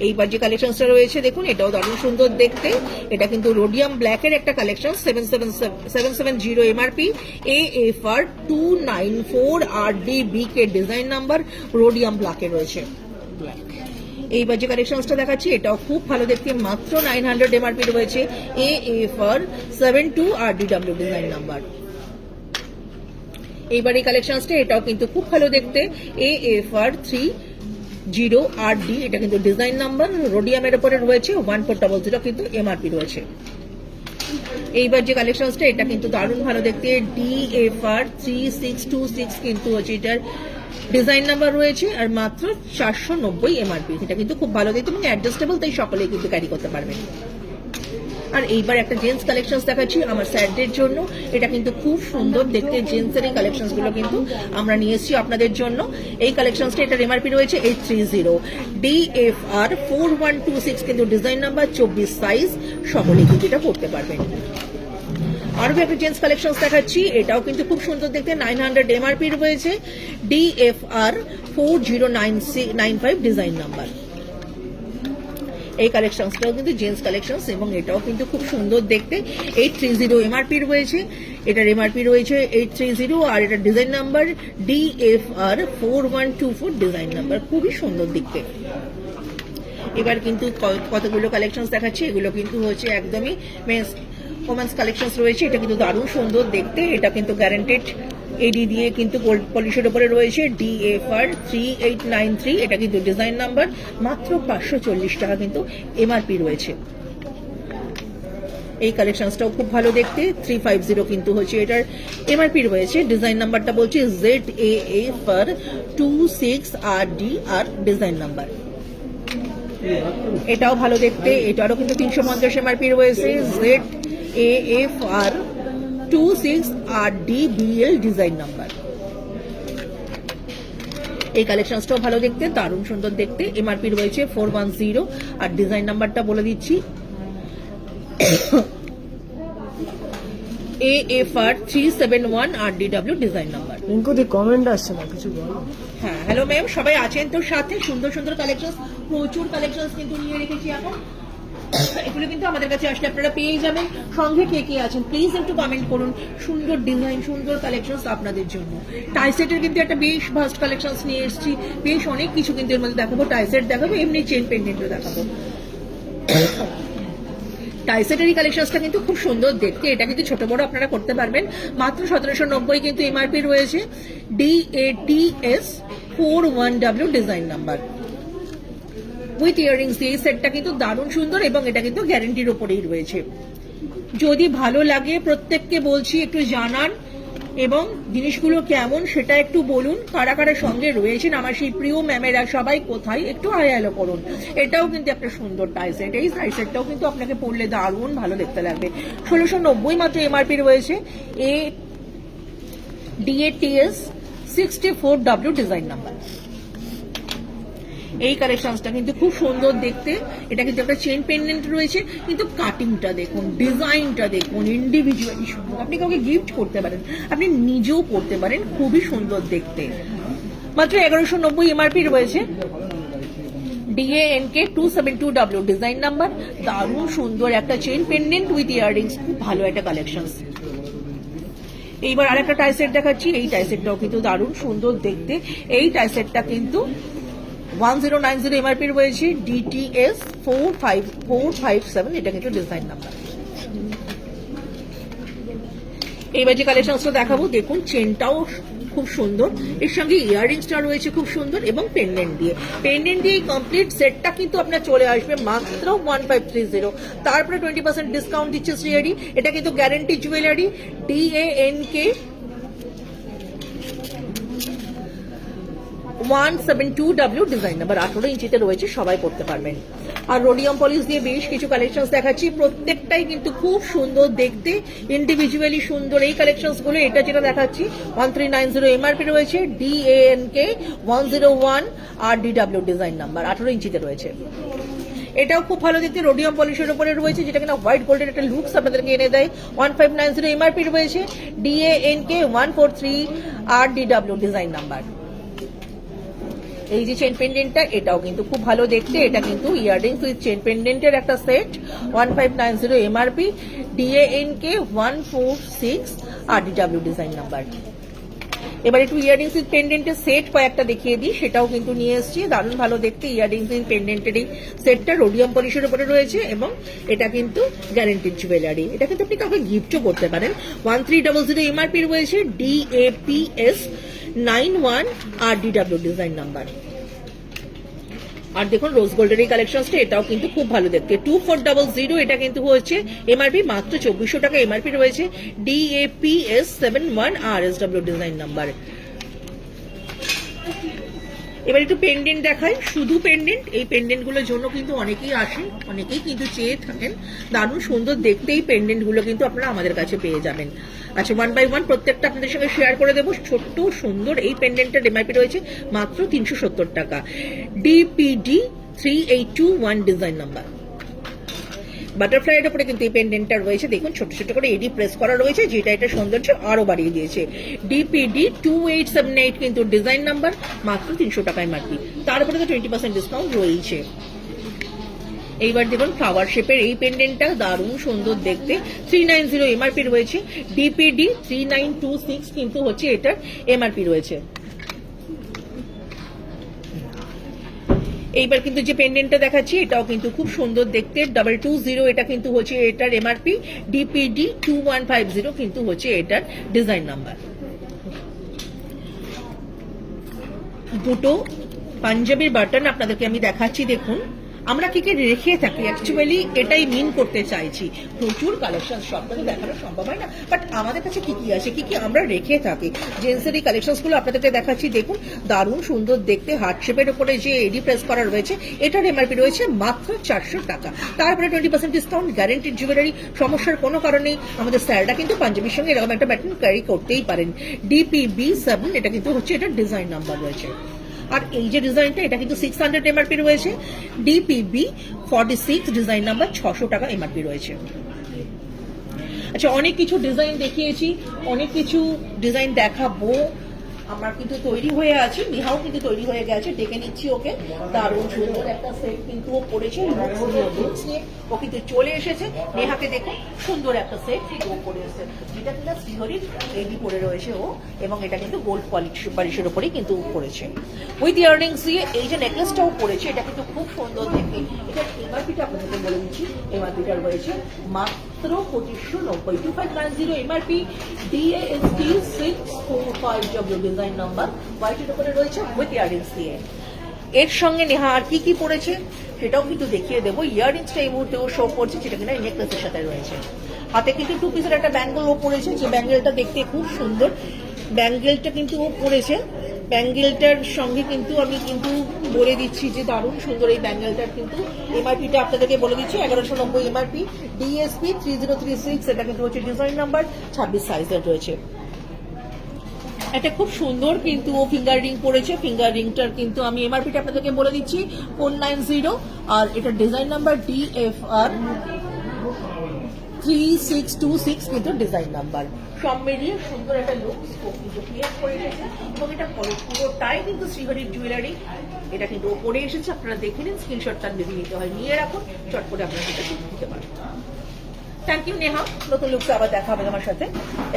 এইবার যে কালেকশনসটা রয়েছে দেখুন, এটাও দারুণ সুন্দর দেখতে। এটা কিন্তু রোডিয়াম ব্ল্যাকের একটা কালেকশন, 770 এমআরপি, AFR 294 RDB কে ডিজাইন নাম্বার, রোডিয়াম ব্ল্যাকে রয়েছে। এইবার যে কালেকশনসটা দেখাচ্ছি এটাও খুব ভালো দেখতে, মাত্র 900 এমআরপি রয়েছে, AFR 72 RDW ডিজাইন নাম্বার। এইবার এই কালেকশনসটা এটাও কিন্তু খুব ভালো দেখতে, AFR 30 RD, এটা কিন্তু ডিজাইন নাম্বার, রোডিয়ামের উপরে রয়েছে, 1400 কিন্তু এমআরপি রয়েছে। এইবার যে কালেকশনসটা এটা কিন্তু দারুণ ভালো দেখতে, DFR 3626 কিন্তু হচ্ছে এটার ডিজাইন নাম্বার রয়েছে, আর মাত্র 490 এমআরপি। এটা কিন্তু খুব ভালো দেখতে এবং অ্যাডজাস্টেবল, তাই সকলেই কিন্তু ক্যারি করতে পারবেন। আর এইবার একটা জেন্টস কালেকশন দেখাচ্ছি আমার স্যারদের জন্য। এটা কিন্তু খুব সুন্দর দেখতে, জেন্টসের এই কালেকশন গুলো কিন্তু আমরা নিয়ে এসেছি আপনাদের জন্য। এই কালেকশনসটা এটার এমআরপি রয়েছে 830, DFR 4126 কিন্তু ডিজাইন নাম্বার, 24 সাইজ, সকলেই কিন্তু এটা করতে পারবেন। আরো একটা জেন্টস কালেকশন দেখাচ্ছি, এটাও কিন্তু খুব সুন্দর দেখতে, 900 এমআরপি রয়েছে, DFR 4095 ডিজাইন নাম্বার। এই কালেকশনসটাও কিন্তু জেন্টস কালেকশন এবং এটাও কিন্তু খুব সুন্দর দেখতে, 830 এমআরপি রয়েছে, এটার এমআরপি রয়েছে 830, আর এটার design number DFR 4124 design number, খুবই সুন্দর দেখতে। এবার কিন্তু কতগুলো কালেকশন দেখাচ্ছি, এগুলো কিন্তু হচ্ছে একদমই মেন্স ওমেন্স কালেকশন রয়েছে। এটা কিন্তু দারুণ সুন্দর দেখতে, এটা কিন্তু গ্যারান্টেড এডি দিয়ে কিন্তু গোল্ড পলিশের উপরে রয়েছে, DFR 3893, এটা কিন্তু ডিজাইন নাম্বার, মাত্র 540 টাকা কিন্তু এমআরপি রয়েছে। এই কালেকশনসটাও খুব ভালো দেখতে, 350 কিন্তু হচ্ছে এটার এমআরপি রয়েছে, ডিজাইন নাম্বারটা বলছি ZAFR 26RD আর ডিজাইন নাম্বার। এটাও ভালো দেখতে, এটারও কিন্তু 350 এমআরপি রয়েছে, ZAFR 26RDBL ডিজাইন নাম্বার। এই কালেকশনসটাও ভালো দেখতে, দারুণ সুন্দর দেখতে, এমআরপি রয়েছে 410, আর ডিজাইন নাম্বারটা বলে দিচ্ছি AFR 371 RDW ডিজাইন নাম্বার। রিঙ্কুদি কমেন্ট আসছে না, কিছু বলো? হ্যাঁ, হ্যালো ম্যাম, সবাই আছেন তো সাথে? সুন্দর সুন্দর কালেকশন, প্রচুর কালেকশন কিন্তু নিয়ে রেখেছি এখন। এগুলো কিন্তু আমাদের কাছে আসলে আপনারা পেয়ে যাবেন। সঙ্গে কে কে আছেন প্লিজ একটু কমেন্ট করুন। সুন্দর ডিজাইন, সুন্দর কালেকশন আপনাদের জন্য। টাইসেটের কিন্তু একটা বেশ ভাস্ট কালেকশন নিয়ে এসেছি, বেশ অনেক কিছু কিন্তু এর মধ্যে দেখাবো। টাইসেট দেখাবো, এমনি চেন পেন্ডেন্টও দেখাবো। টাইসেটের এই কালেকশনটা কিন্তু খুব সুন্দর দেখতে, এটা কিন্তু ছোট বড় আপনারা করতে পারবেন। মাত্র 1790 কিন্তু এমআরপি রয়েছে, DATS 41W design number, with earrings দিয়ে। এই সেটটা কিন্তু দারুণ সুন্দর এবং এটা কিন্তু গ্যারান্টির উপরেই রয়েছে। যদি ভালো লাগে প্রত্যেককে বলছি একটু জানান এবং জিনিসগুলো কেমন সেটা একটু বলুন। কারা কারা সঙ্গে রয়েছেন আমার সেই প্রিয় ম্যামেরা, সবাই কোথায় একটু হাই হ্যালো করুন। এটাও কিন্তু একটা সুন্দর টাইসেট, এই টাইসেটটাও কিন্তু আপনাকে পরলে দারুণ ভালো দেখতে লাগবে। 1690 মাত্র এমআরপি রয়েছে, DATS 64W ডিজাইন নাম্বার। এই কালেকশনটা কিন্তু খুব সুন্দর দেখতে, এটা কিন্তু একটা চেন পেন্ডেন্ট রয়েছে, কিন্তু কাটিংটা দেখুন, ডিজাইনটা দেখুন, ইন্ডিভিজুয়ালি সুন্দর। আপনি কাউকে গিফট করতে পারেন, আপনি নিজেও পড়তে পারেন, খুবই সুন্দর দেখতে। মাত্র 1190 এমআরপি রয়েছে, DANK 272W ডিজাইন নাম্বার, দারুণ সুন্দর একটা চেন পেন্ডেন্ট উইথ ইয়াররিংস, খুব ভালো একটা কালেকশন। এইবার আরেকটা টাইসেট দেখাচ্ছি, এই টাইসেটটাও কিন্তু দারুণ সুন্দর দেখতে। এই টাইসেটটা কিন্তু 1090 এমআরপি রয়েছে, DTS 45457, এটা কিন্তু ডিজাইন নাম্বার। এইবার যে কালেকশনটা দেখাবো দেখুন, চেনটাও খুব সুন্দর, এর সঙ্গে ইয়াররিংসটা রয়েছে খুব সুন্দর এবং পেন্ডেন্ট দিয়ে কমপ্লিট সেটটা কিন্তু আপনার চলে আসবে মাত্র 1530। তারপরে 20% ডিসকাউন্ট দিচ্ছে শ্রীহরি। এটা কিন্তু guarantee jewellery, DANK 172W design number, 18 ইঞ্চিতে রয়েছে, সবাই পড়তে পারবেন। আর রোডিয়াম পলিশ দিয়ে বেশ কিছু কালেকশন দেখাচ্ছি, প্রত্যেকটাই কিন্তু খুব সুন্দর দেখতে, ইন্ডিভিজুয়ালি সুন্দর এই কালেকশন গুলো। এটা যেটা দেখাচ্ছি 1390 এমআরপি রয়েছে, DANK 101 RDW ডিজাইন নাম্বার, 18 ইঞ্চিতে রয়েছে। এটাও খুব ভালো দেখতে, রোডিয়াম পলিশের উপরে রয়েছে, যেটা কিনা হোয়াইট গোল্ডের একটা লুকস আপনাদেরকে এনে দেয়। 1590 এমআরপি রয়েছে, DANK 143 RDW ডিজাইন নাম্বার। এই যে চেন পেন্ডেন্টটা, এটাও কিন্তু খুব ভালো দেখতে। এটা কিন্তু ইয়াররিংস উইথ চেন পেন্ডেন্টের একটা set, 1590 MRP, DANK 146 RDW design number. এবার একটু ইয়াররিংস উইথ পেন্ডেন্টের সেট কয়েকটা দেখিয়ে দিই, সেটাও কিন্তু নিয়ে এসেছি। দারুণ ভালো দেখতে ইয়াররিংস উইথ পেন্ডেন্টের এই সেটটা রোডিয়াম পলিশের উপরে রয়েছে এবং এটা কিন্তু গ্যারান্টিড জুয়েলারি। এটা কিন্তু আপনি কাউকে গিফটও করতে পারেন। 1300 এমআরপি রয়েছে, DAPS 91 RDW ডিজাইন নাম্বার। আর দেখুন রোজ গোল্ডের এই কালেকশনসটা, এটাও কিন্তু খুব ভালো দেখতে। 2400 এটা কিন্তু হচ্ছে এমআরপি, মাত্র 2400 টাকা এমআরপি রয়েছে, DAPS 71 RSW ডিজাইন নাম্বার। এবার একটু পেন্ডেন্ট দেখাই, শুধু পেন্ডেন্ট। এই পেন্ডেন্ট গুলোর জন্য কিন্তু অনেকেই আসেন, অনেকেই কিন্তু চেয়ে থাকেন। দারুণ সুন্দর দেখতে এই পেন্ডেন্ট গুলো কিন্তু আপনারা আমাদের কাছে পেয়ে যাবেন। আচ্ছা, 1 বাই 1 প্রত্যেকটা আপনাদের সঙ্গে শেয়ার করে দেবো। ছোট্ট সুন্দর এই পেন্ডেন্টের এমআরপি রয়েছে মাত্র 370 টাকা, DPD 3821 ডিজাইন নাম্বার। বাটারফ্লাইয়ের উপরে কিন্তু এই পেন্ডেন্টটা রয়েছে, দেখুন ছোট ছোট করে এডি প্রেস করা রয়েছে, যেটা এটা সৌন্দর্য আরো বাড়িয়ে দিয়েছে। DPD 2878 কিন্তু ডিজাইন নাম্বার, মাত্র 300 টাকায় মার্কি। তারপরে তো 20% ডিসকাউন্ট রয়েছে। এইবার দেখুন ফ্লাওয়ার শেপের এই পেন্ডেন্টটা দারুণ সুন্দর দেখতে, 390 এমআরপি রয়েছে, DPD 3926 কিন্তু হচ্ছে এটার এমআরপি রয়েছে। এইবার কিন্তু যে পেন্ডেন্টটা দেখাচ্ছি, এটাও কিন্তু খুব সুন্দর দেখতে, 220 এটা কিন্তু হচ্ছে এটার এমআরপি, DPD 2150 কিন্তু হচ্ছে এটার ডিজাইন নাম্বার। দুটো পাঞ্জাবির বাটন আপনাদেরকে আমি দেখাচ্ছি, দেখুন আমরা কি কি রেখে থাকি, অ্যাকচুয়ালি এটাই মিন করতে চাইছি। প্রচুর কালেকশন সবটা তো দেখানো সম্ভব হয় না, বাট আমাদের কাছে কি কি আছে, কি কি আমরা রেখে থাকি। জেন্টসের এই কালেকশন গুলো আপনাদেরকে দেখাচ্ছি, দেখুন দারুণ সুন্দর দেখতে, হার্ট শেপের উপরে যে এডি প্রেস করা রয়েছে, এটার এমআরপি রয়েছে মাত্র 400 টাকা। তারপরে 20% ডিসকাউন্ট, গ্যারান্টিড জুয়েলারি। সমস্যার কোনো কারণেই আমাদের স্যারটা কিন্তু পাঞ্জাবির সঙ্গে এরকম একটা প্যাটার্ন ক্যারি করতেই পারেন। DPB 7 এটা কিন্তু হচ্ছে এটার ডিজাইন নাম্বার রয়েছে। আর এই যে ডিজাইনটা, এটা কিন্তু 600 এমআরপি রয়েছে, DPB 46 ডিজাইন নাম্বার, 600 টাকা এমআরপি রয়েছে। আচ্ছা, অনেক কিছু ডিজাইন দেখিয়েছি, অনেক কিছু ডিজাইন দেখাবো। আমরা কিন্তু তৈরি হয়ে আছি, নেহাও কিন্তু তৈরি হয়ে গেছে, ডেকে নিচ্ছি ওকে। দারুণ সুন্দর একটা সেট কিন্তু ও পড়েছে, লুকস নিয়ে ও কিন্তু চলে এসেছে। নেহাকে দেখুন সুন্দর একটা সেট কিন্তু ও পরে এসেছে, যেটা কিনা শ্রীহরির এডি পরে রয়েছে ও, এবং এটা কিন্তু গোল্ড পলিশের উপরেই কিন্তু পড়েছে উইথ ইয়াররিংস দিয়ে। এই যে নেকলেসটাও পড়েছে, এটা কিন্তু খুব সুন্দর দেখতে। এটার এমআরপিটা আপনাদেরকে বলে দিচ্ছি, এমআরপিটা রয়েছে মাত্র 2590, 2590 MRP, DAST 645W design number, হোয়াইটের উপরে রয়েছে উইথ ইয়াররিংস দিয়ে। এর সঙ্গে নেহা আর কি কি পড়েছে সেটাও কিন্তু দেখিয়ে দেবো। ইয়াররিংসটা এই মুহূর্তে ও শো করছে, যেটা কিনা নেকলেসের সাথে রয়েছে। হাতে কিন্তু 2 পিসের একটা ব্যাঙ্গেল ও পড়েছে, যে ব্যাঙ্গেলটা দেখতে খুব সুন্দর। ব্যাঙ্গেলটা কিন্তু ও পড়েছে, ব্যাঙ্গেলটার সঙ্গে কিন্তু আমি কিন্তু বলে দিচ্ছি যে দারুণ সুন্দর এই ব্যাঙ্গেলটার কিন্তু এমআরপিটা আপনাদেরকে বলে দিচ্ছি, 1190 এমআরপি, DSP 3036 এটা কিন্তু হচ্ছে ডিজাইন নাম্বার, 26 সাইজের রয়েছে। এটা খুব সুন্দর কিন্তু ও ফিঙ্গার রিং পড়েছে, ফিঙ্গার রিংটার কিন্তু আমি এমআরপিটা আপনাদেরকে বলে দিচ্ছি 490, আর এটা ডিজাইন নাম্বার DFR 3626 কিন্তু ডিজাইন নাম্বার। সব মিলিয়ে সুন্দর একটা লুক কিন্তু ক্রিয়েট করে এসেছে, এবং এটা পুরোটাই কিন্তু শ্রীহরির জুয়েলারি। এটা কিন্তু ও পরে এসেছে, আপনারা দেখে নিন, স্ক্রিনশটটা যদি নিতে হয় নিয়ে রাখুন, চট করে আপনারা সেটা দিতে পারেন। থ্যাংক ইউ নেহা, নতুন লুকস আবার দেখা হবে আমার সাথে।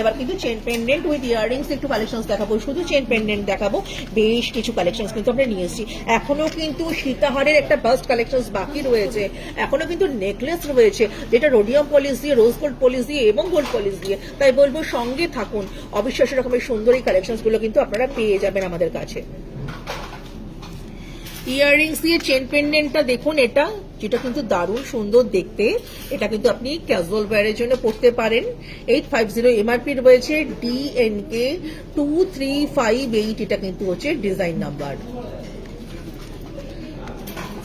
এবার কিন্তু চেন পেন্ডেন্ট উইথ ইয়াররিংস একটু কালেকশন দেখাবো, শুধু চেন পেন্ডেন্ট দেখাবো। বেশ কিছু কালেকশন কিন্তু আমরা নিয়ে এসেছি। এখনো কিন্তু সীতাহারের একটা বাস্ট কালেকশন বাকি রয়েছে, এখনো কিন্তু নেকলেস রয়েছে, যেটা রোডিয়াম পলিশ দিয়ে, রোজ গোল্ড পলিশ দিয়ে এবং গোল্ড পলিশ দিয়ে। তাই বলবো সঙ্গে থাকুন, অবিশ্বাস্য রকমের সুন্দর এই কালেকশন গুলো কিন্তু আপনারা পেয়ে যাবেন আমাদের কাছে। ইয়াররিংস দিয়ে চেন পেন্ডেন্টটা দেখুন, এটা যেটা কিন্তু দারুণ সুন্দর দেখতে। এটা কিন্তু আপনি ক্যাজুয়াল ওয়্যারের জন্য পড়তে পারেন। 850 এমআরপি রয়েছে, DNK 2358 এটা কিন্তু হচ্ছে ডিজাইন নাম্বার।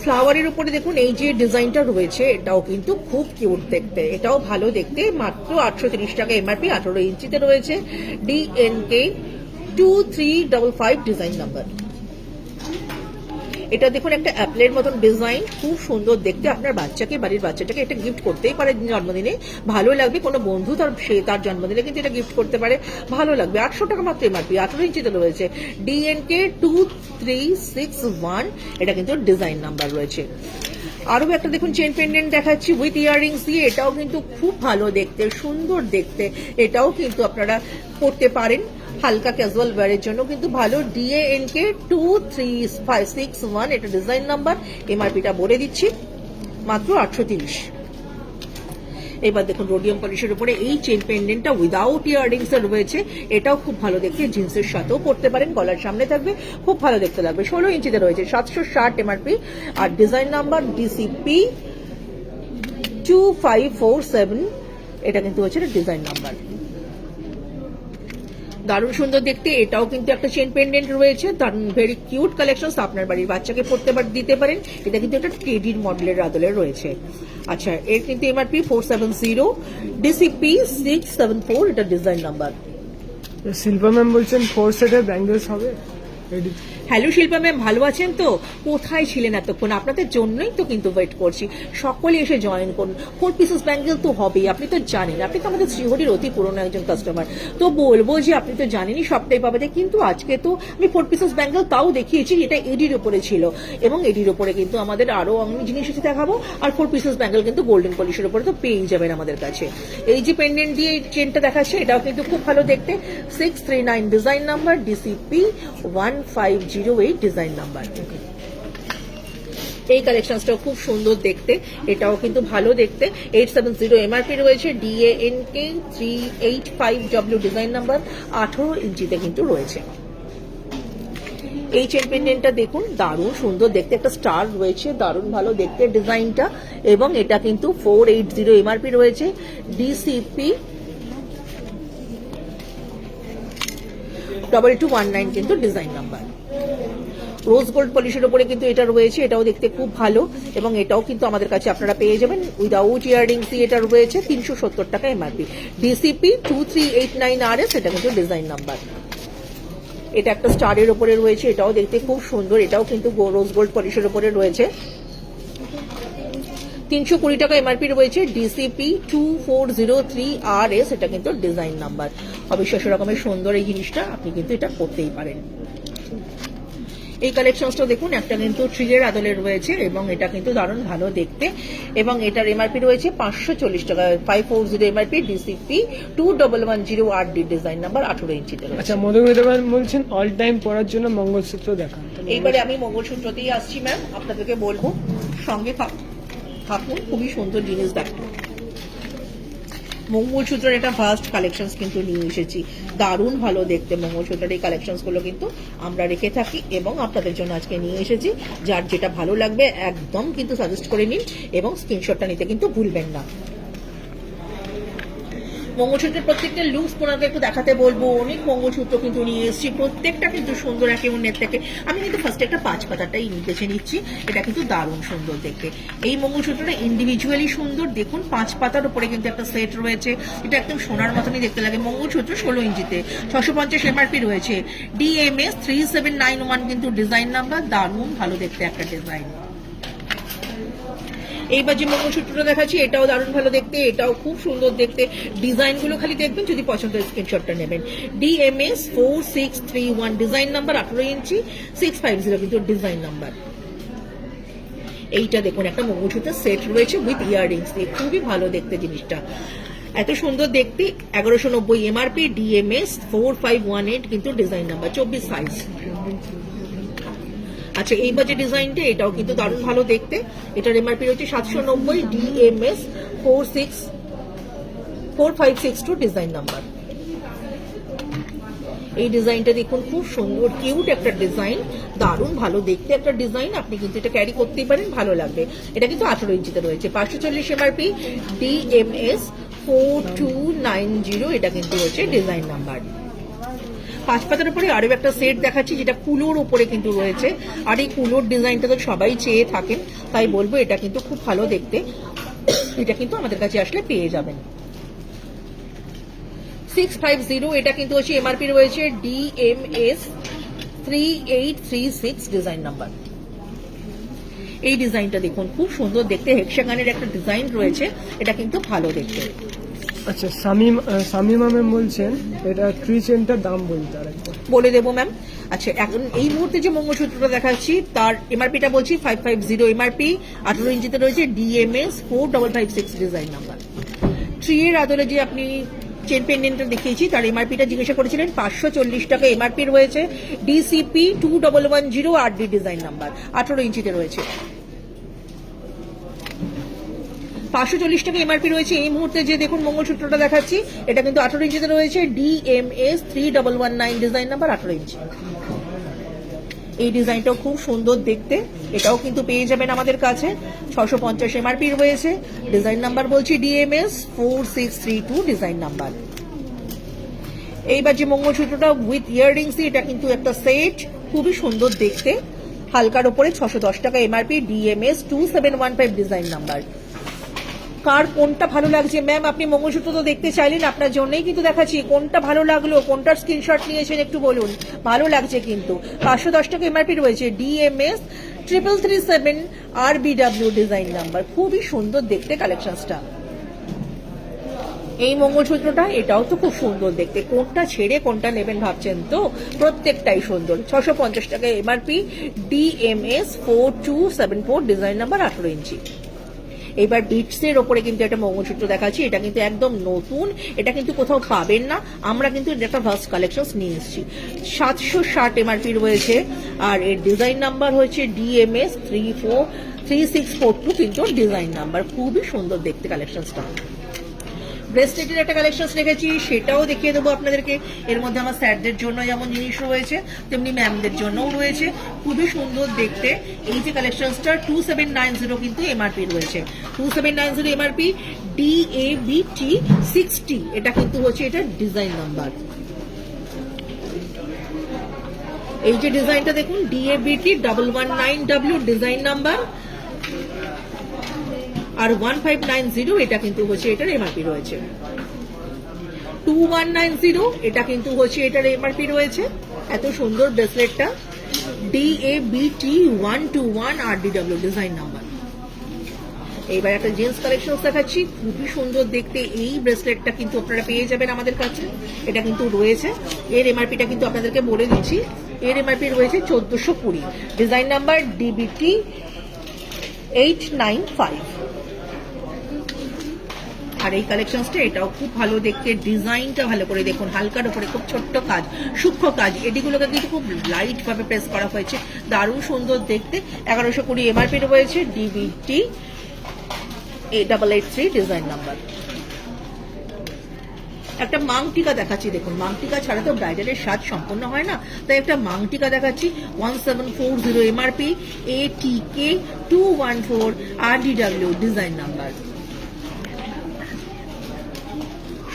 ফ্লাওয়ারের উপরে দেখুন এই যে ডিজাইনটা রয়েছে, এটাও কিন্তু খুব কিউট দেখতে, এটাও ভালো দেখতে। মাত্র 830 টাকা এমআরপি, 18 ইঞ্চিতে রয়েছে, DNK 2355 ডিজাইন নাম্বার। এটা দেখুন একটা অ্যাপেলের মতন ডিজাইন, খুব সুন্দর দেখতে। আপনার বাচ্চাকে, বাড়ির বাচ্চাটাকে এটা গিফট করতেই পারে জন্মদিনে, ভালো লাগবে। কোনো বন্ধু তার জন্মদিনে কিন্তু এটা গিফট করতে পারে, ভালো লাগবে। 800 টাকা মাত্র এমআরপি, 18 ইঞ্চিতে রয়েছে। DNK 2361 এটা কিন্তু ডিজাইন নাম্বার রয়েছে। আরো একটা দেখুন চেন পেন্ডেন্ট দেখাচ্ছি উইথ ইয়াররিংস দিয়ে, এটাও কিন্তু খুব ভালো দেখতে, সুন্দর দেখতে। এটাও কিন্তু আপনারা করতে পারেন হালকা ক্যাজুয়াল ওয়্যারের জন্য, কিন্তু ভালো। DANK 2361 এটা ডিজাইন নাম্বার, এমআরপিটা বলে দিচ্ছি মাত্র 830। এবার দেখুন রোডিয়াম পলিশের উপরে এই চেন পেন্ডেন্টটা উইদাউট ইয়াররিংস এর রয়েছে, এটাও খুব ভালো দেখতে, জিন্সের সাথেও পরতে পারেন, গলার সামনে থাকবে, খুব ভালো দেখতে লাগবে। 16 ইঞ্চিতে রয়েছে, 760 এমআরপি। আর ডিজাইন নাম্বার DCP 2547 এটা কিন্তু হচ্ছে ডিজাইন নাম্বার। দারুণ সুন্দর দেখতে, এটাও কিন্তু একটা চেন পেন্ডেন্ট রয়েছে, দারুণ ভেরি কিউট কালেকশন, আপনার বাড়ির বাচ্চাকে পড়তে দিতে পারেন। এটা কিন্তু একটা টেডির মডেলের আদলের রয়েছে। আচ্ছা, এর কিন্তু এমআরপি 470, DCP 674 এটা ডিজাইন নাম্বার। শিল্পা ম্যাম বলছেন 4 সেটের ব্যাঙ্গেলস হবে। হ্যালো শিল্পা ম্যাম, ভালো আছেন তো? কোথায় ছিলেন এতক্ষণ? আপনাদের জন্যই তো কিন্তু ওয়েট করছি, সকলে এসে জয়েন করুন। 4 পিসেস ব্যাঙ্গেল তো হবেই, আপনি তো জানেন, আপনি তো আমাদের শ্রীহরির অতি পুরনো একজন কাস্টমার। তো বলবো যে আপনি তো জানেনই সবটাই পাবে, কিন্তু আজকে তো আমি 4 পিসেস ব্যাঙ্গেল তাও দেখিয়েছি, এটা এডির উপরে ছিল, এবং এডির উপরে কিন্তু আমাদের আরো অনেক জিনিস এসে দেখাবো। আর 4 পিসেস ব্যাঙ্গেল কিন্তু গোল্ডেন পলিশের উপরে তো পেয়েই যাবেন আমাদের কাছে। এই যে পেন্ডেন্ট দিয়ে চেনটা দেখাচ্ছে, এটাও কিন্তু খুব ভালো দেখতে, 639 design number, DCP 1508 design number. এই কালেকশনটাও খুব সুন্দর দেখতে, এটাও কিন্তু ভালো দেখতে। 870 এমআরপি রয়েছে, DANK 385W ডিজাইন নাম্বার, 18 ইঞ্চিতে কিন্তু রয়েছে। এই চেন পেন্ডেন্টটা দেখুন, দারুণ সুন্দর দেখতে, একটা স্টার রয়েছে, দারুণ ভালো দেখতে ডিজাইনটা, এবং এটা কিন্তু 480 এমআরপি রয়েছে, DCP 2219 কিন্তু ডিজাইন নাম্বার। রোজ গোল্ড পলিশের উপরে কিন্তু এটা রয়েছে, এটাও দেখতে খুব ভালো, এবং এটাও কিন্তু আমাদের কাছে আপনারা পেয়ে যাবেন উইদাউট ইয়াররিংস। এটা রয়েছে 370 টাকা এমআরপি, DCP 2389 RS এটা কিন্তু ডিজাইন নাম্বার। এটা একটা স্টারের উপরে রয়েছে, এটাও দেখতে খুব সুন্দর, এটাও কিন্তু রোজ গোল্ড পলিশের উপরে রয়েছে, 320 টাকা এমআরপি রয়েছে, DCP 2403 RS এটা কিন্তু ডিজাইন নাম্বার। অবিশ্বাস্য রকমের সুন্দর এই জিনিসটা, আপনি কিন্তু এটা করতেই পারেন। এই কালেকশনটা দেখুন, একটা কিন্তু ট্রিলের আদলের রয়েছে, এবং এটা কিন্তু দারুণ ভালো দেখতে, এবং এটার এমআরপি রয়েছে 540 টাকা, 540 MRP, DCP 2110 RD design number, 18 ইঞ্চিতে রয়েছে। আচ্ছা, মধুমিতা ম্যাম বলছেন অল টাইম পরার জন্য মঙ্গলসূত্র দেখান। এইবারে আমি মঙ্গলসূত্রতেই আসছি ম্যাম, আপনাদেরকে বলবো সঙ্গে থাকুন, খুবই সুন্দর জিনিস দেখুন। মঙ্গলসূত্রের এটা ফার্স্ট কালেকশন কিন্তু নিয়ে এসেছি, দারুণ ভালো দেখতে। মঙ্গলসূত্রের এই কালেকশন গুলো কিন্তু আমরা রেখে থাকি, এবং আপনাদের জন্য আজকে নিয়ে এসেছি। যার যেটা ভালো লাগবে একদম কিন্তু সাজেস্ট করে নিন, এবং স্ক্রিনশটটা নিতে কিন্তু ভুলবেন না। মঙ্গলসূত্রের প্রত্যেকটা লুকস ওনাকে একটু দেখাতে বলবো। অনেক মঙ্গলসূত্র কিন্তু নিয়ে এসেছি, প্রত্যেকটা কিন্তু সুন্দর একে অন্যের থেকে। আমি কিন্তু ফার্স্টে একটা 5 পাতাটাই বেছে নিচ্ছি, এটা কিন্তু দারুণ সুন্দর দেখতে। এই মঙ্গলসূত্রটা ইন্ডিভিজুয়ালি সুন্দর, দেখুন 5 পাতার উপরে কিন্তু একটা সেট রয়েছে, এটা একদম সোনার মতনই দেখতে লাগে। মঙ্গলসূত্র 16 ইঞ্চিতে, 650 এমআরপি রয়েছে, DMS 3791 কিন্তু ডিজাইন নাম্বার, দারুণ ভালো দেখতে একটা ডিজাইন। এইবার যে মঙ্গলসূত্রটা দেখাচ্ছি, এটাও দারুণ ভালো দেখতে, এটাও খুব সুন্দর দেখতে। ডিজাইনগুলো খালি দেখবেন, যদি পছন্দ হয় স্ক্রিনশটটা নেবেন। DMS 4631 ডিজাইন নাম্বার, 18 ইঞ্চি, 650 কিন্তু ডিজাইন নাম্বার। এইটা দেখুন, একটা মঙ্গলসূত্রের সেট রয়েছে উইথ ইয়াররিংস দিয়ে, খুবই ভালো দেখতে জিনিসটা, এত সুন্দর দেখতে। 1190 এমআরপি, DMS 4518 কিন্তু ডিজাইন নাম্বার, 24 সাইজ। আচ্ছা, এইবার যে ডিজাইনটা, এটাও কিন্তু দারুণ ভালো দেখতে, এটার এমআরপি রয়েছে 790, DMS 4562 ডিজাইন নাম্বার। এই ডিজাইনটা দেখুন, খুব সুন্দর কিউট একটা ডিজাইন, দারুণ ভালো দেখতে একটা ডিজাইন, আপনি কিন্তু এটা ক্যারি করতেই পারেন, ভালো লাগবে। এটা কিন্তু 18 ইঞ্চিতে রয়েছে, 540 এমআরপি, DMS 4290 এটা কিন্তু হচ্ছে ডিজাইন নাম্বার। 5 পাতার উপরে আরো একটা সেট দেখাচ্ছি, যেটা কুলোর উপরে কিন্তু রয়েছে, আর এই কুলোর ডিজাইনটা তো সবাই চেয়ে থাকেন, তাই বলবো এটা কিন্তু খুব ভালো দেখতে, এটা কিন্তু আমাদের কাছে আসলে পেয়ে যাবেন। 650 এটা কিন্তু হচ্ছে এমআরপি রয়েছে, DMS 3836 ডিজাইন নাম্বার। এই ডিজাইনটা দেখুন, খুব সুন্দর দেখতে, হেক্সাগনের একটা ডিজাইন রয়েছে, এটা কিন্তু ভালো দেখতে। আচ্ছা, শামিমা ম্যাম বলছেন এটা 3 চেনটার দাম বলতে আরেকবার। বলে দেবো ম্যাম। আচ্ছা, এখন এই মুহূর্তে যে মঙ্গলসূত্রটা দেখাচ্ছি তার এমআরপিটা বলছি 550 এমআরপি, 18 ইঞ্চিতে রয়েছে, ডিএমএস 4556 ডিজাইন নাম্বার। 3 এর আদলে যে আপনি চেন পেন্ডেন্টটা দেখিয়েছি তার এমআরপিটা জিজ্ঞাসা করেছিলেন, 540 টাকা এমআরপি রয়েছে, ডিসিপি 2110 আরডি ডিজাইন নাম্বার, 18 ইঞ্চিতে রয়েছে। 540 টাকা এমআরপি রয়েছে। এই মুহূর্তে যে দেখুন মঙ্গলসূত্রটা দেখাচ্ছি এটা কিন্তু 18 ইঞ্চিতে রয়েছে, ডিএমএস 3119 ডিজাইন নাম্বার, 18 ইঞ্চি। এই ডিজাইনটাও খুব সুন্দর দেখতে, এটাও কিন্তু পেয়ে যাবেন আমাদের কাছে। 650 এমআরপি রয়েছে, ডিজাইন নাম্বার বলছি ডিএমএস 4632 ডিজাইন নাম্বার। এইবার যে মঙ্গলসূত্রটা উইথ ইয়াররিংস, এটা কিন্তু একটা সেট, খুবই সুন্দর দেখতে, হালকার ওপরে 610 টাকা এমআরপি, ডিএমএস 2715 ডিজাইন নাম্বার। কার কোনটা ভালো লাগছে ম্যাম? আপনি মঙ্গলসূত্র তো দেখতে চাইলেন, আপনার জন্যই কিন্তু দেখাচ্ছি। কোনটা ভালো লাগলো, কোনটার স্ক্রিনশট নিয়েছেন একটু বলুন। ভালো লাগছে কিন্তু। 510 টাকা এমআরপি রয়েছে, ডিএমএস 3337 আরবিডব্লিউ ডিজাইন নাম্বার। খুবই সুন্দর দেখতে কালেকশনসটা। এই মঙ্গলসূত্রটা, এটাও তো খুব সুন্দর দেখতে। কোনটা ছেড়ে কোনটা নেবেন ভাবছেন তো? প্রত্যেকটাই সুন্দর। 650 টাকা এমআরপি, ডিএমএস 4274 ডিজাইন নাম্বার, 18 ইঞ্চি। এবার বিটসের ওপরে কিন্তু একটা মঙ্গলসূত্র দেখাচ্ছি, এটা কিন্তু একদম নতুন, এটা কিন্তু কোথাও পাবেন না, আমরা কিন্তু একটা ফার্স্ট কালেকশন নিয়ে এসেছি। 760 এমআরপি রয়েছে, আর এর ডিজাইন নাম্বার হচ্ছে ডিএমএস 3642 কিন্তু ডিজাইন নাম্বার। খুবই সুন্দর দেখতে কালেকশনটা। ব্রেসলেটের একটা কালেকশন রেখেছি, সেটাও দেখিয়ে দেবো আপনাদেরকে। এর মধ্যে আমার স্যারদের জন্য যেমন জিনিস রয়েছে, তেমনি ম্যামদের জন্যও রয়েছে, খুবই সুন্দর দেখতে। এই যে কালেকশনসটা 2790 কিন্তু এমআরপি রয়েছে, 2790 এমআরপি, ডিএবিটি 60, এটা কিন্তু হচ্ছে এটা ডিজাইন নাম্বার। এই যে ডিজাইনটা দেখুন, ডিএবিটি 119W ডিজাইন নাম্বার, আর 1590 এটা কিন্তু হচ্ছে এটার এমআরপি রয়েছে। 2190 এটা কিন্তু হচ্ছে এটার এমআরপি রয়েছে। এত সুন্দর ব্রেসলেটটা, ডিএবিটি 121 আরডিডব্লিউ ডিজাইন নাম্বার। এইবার একটা জেন্টস কালেকশন দেখাচ্ছি, খুবই সুন্দর দেখতে। এই ব্রেসলেটটা কিন্তু আপনারা পেয়ে যাবেন আমাদের কাছে, এটা কিন্তু রয়েছে। এর এমআরপিটা কিন্তু আপনাদেরকে বলে দিচ্ছি, এর এমআরপি রয়েছে 1420, ডিজাইন নাম্বার ডিবিটি 895। আর এই কালেকশনসটা, এটাও খুব ভালো দেখতে, ডিজাইনটা ভালো করে দেখুন, হালকার উপরে খুব ছোট্ট কাজ, সূক্ষ্ম কাজ, এটিগুলোকে কিন্তু খুব লাইট ভাবে প্রেস করা হয়েছে, দারুণ সুন্দর দেখতে। 1120 এমআরপি রয়েছে, ডিবিটি 8883 ডিজাইন নাম্বার। একটা মাংটিকা দেখাচ্ছি, দেখুন মাংটিকা ছাড়া তো ব্রাইডালের সাজ সম্পূর্ণ হয় না, তাই একটা মাংটিকা দেখাচ্ছি, 1740 এমআরপি, এটিকে 214 আরডিডব্লিউ ডিজাইন নাম্বার।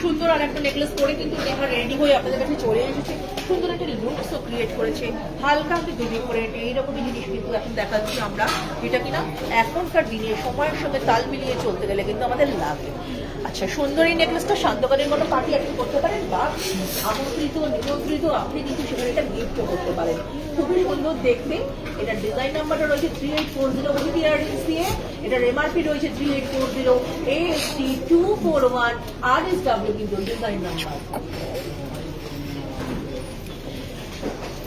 সুন্দর আর একটা নেকলেস পরে কিন্তু দেখা রেডি হয়ে আপনাদের কাছে চলে এসেছে, সুন্দর একটা লুকসও ক্রিয়েট করেছে, হালকা একটা বেবি করে এইরকমই জিনিস কিন্তু এখন দেখাচ্ছি আমরা, যেটা কিনা এখনকার দিনে সময়ের সঙ্গে তাল মিলিয়ে চলতে গেলে কিন্তু আমাদের লাগে। আচ্ছা, সুন্দর এই নেকলেসটা শান্তকালীন কোনো পার্টি আপনি করতে পারেন, বা আমন্ত্রিত নিমন্ত্রিত আপনি কিন্তু সেখানে একটা গিফট করতে পারেন। খুবই সুন্দর দেখতে। এটার ডিজাইন নাম্বারটা রয়েছে 3840 উইথ ইয়াররিংস দিয়ে, এটার এমআরপি রয়েছে 3840, AST 241 RSW কিন্তু ডিজাইন নাম্বার।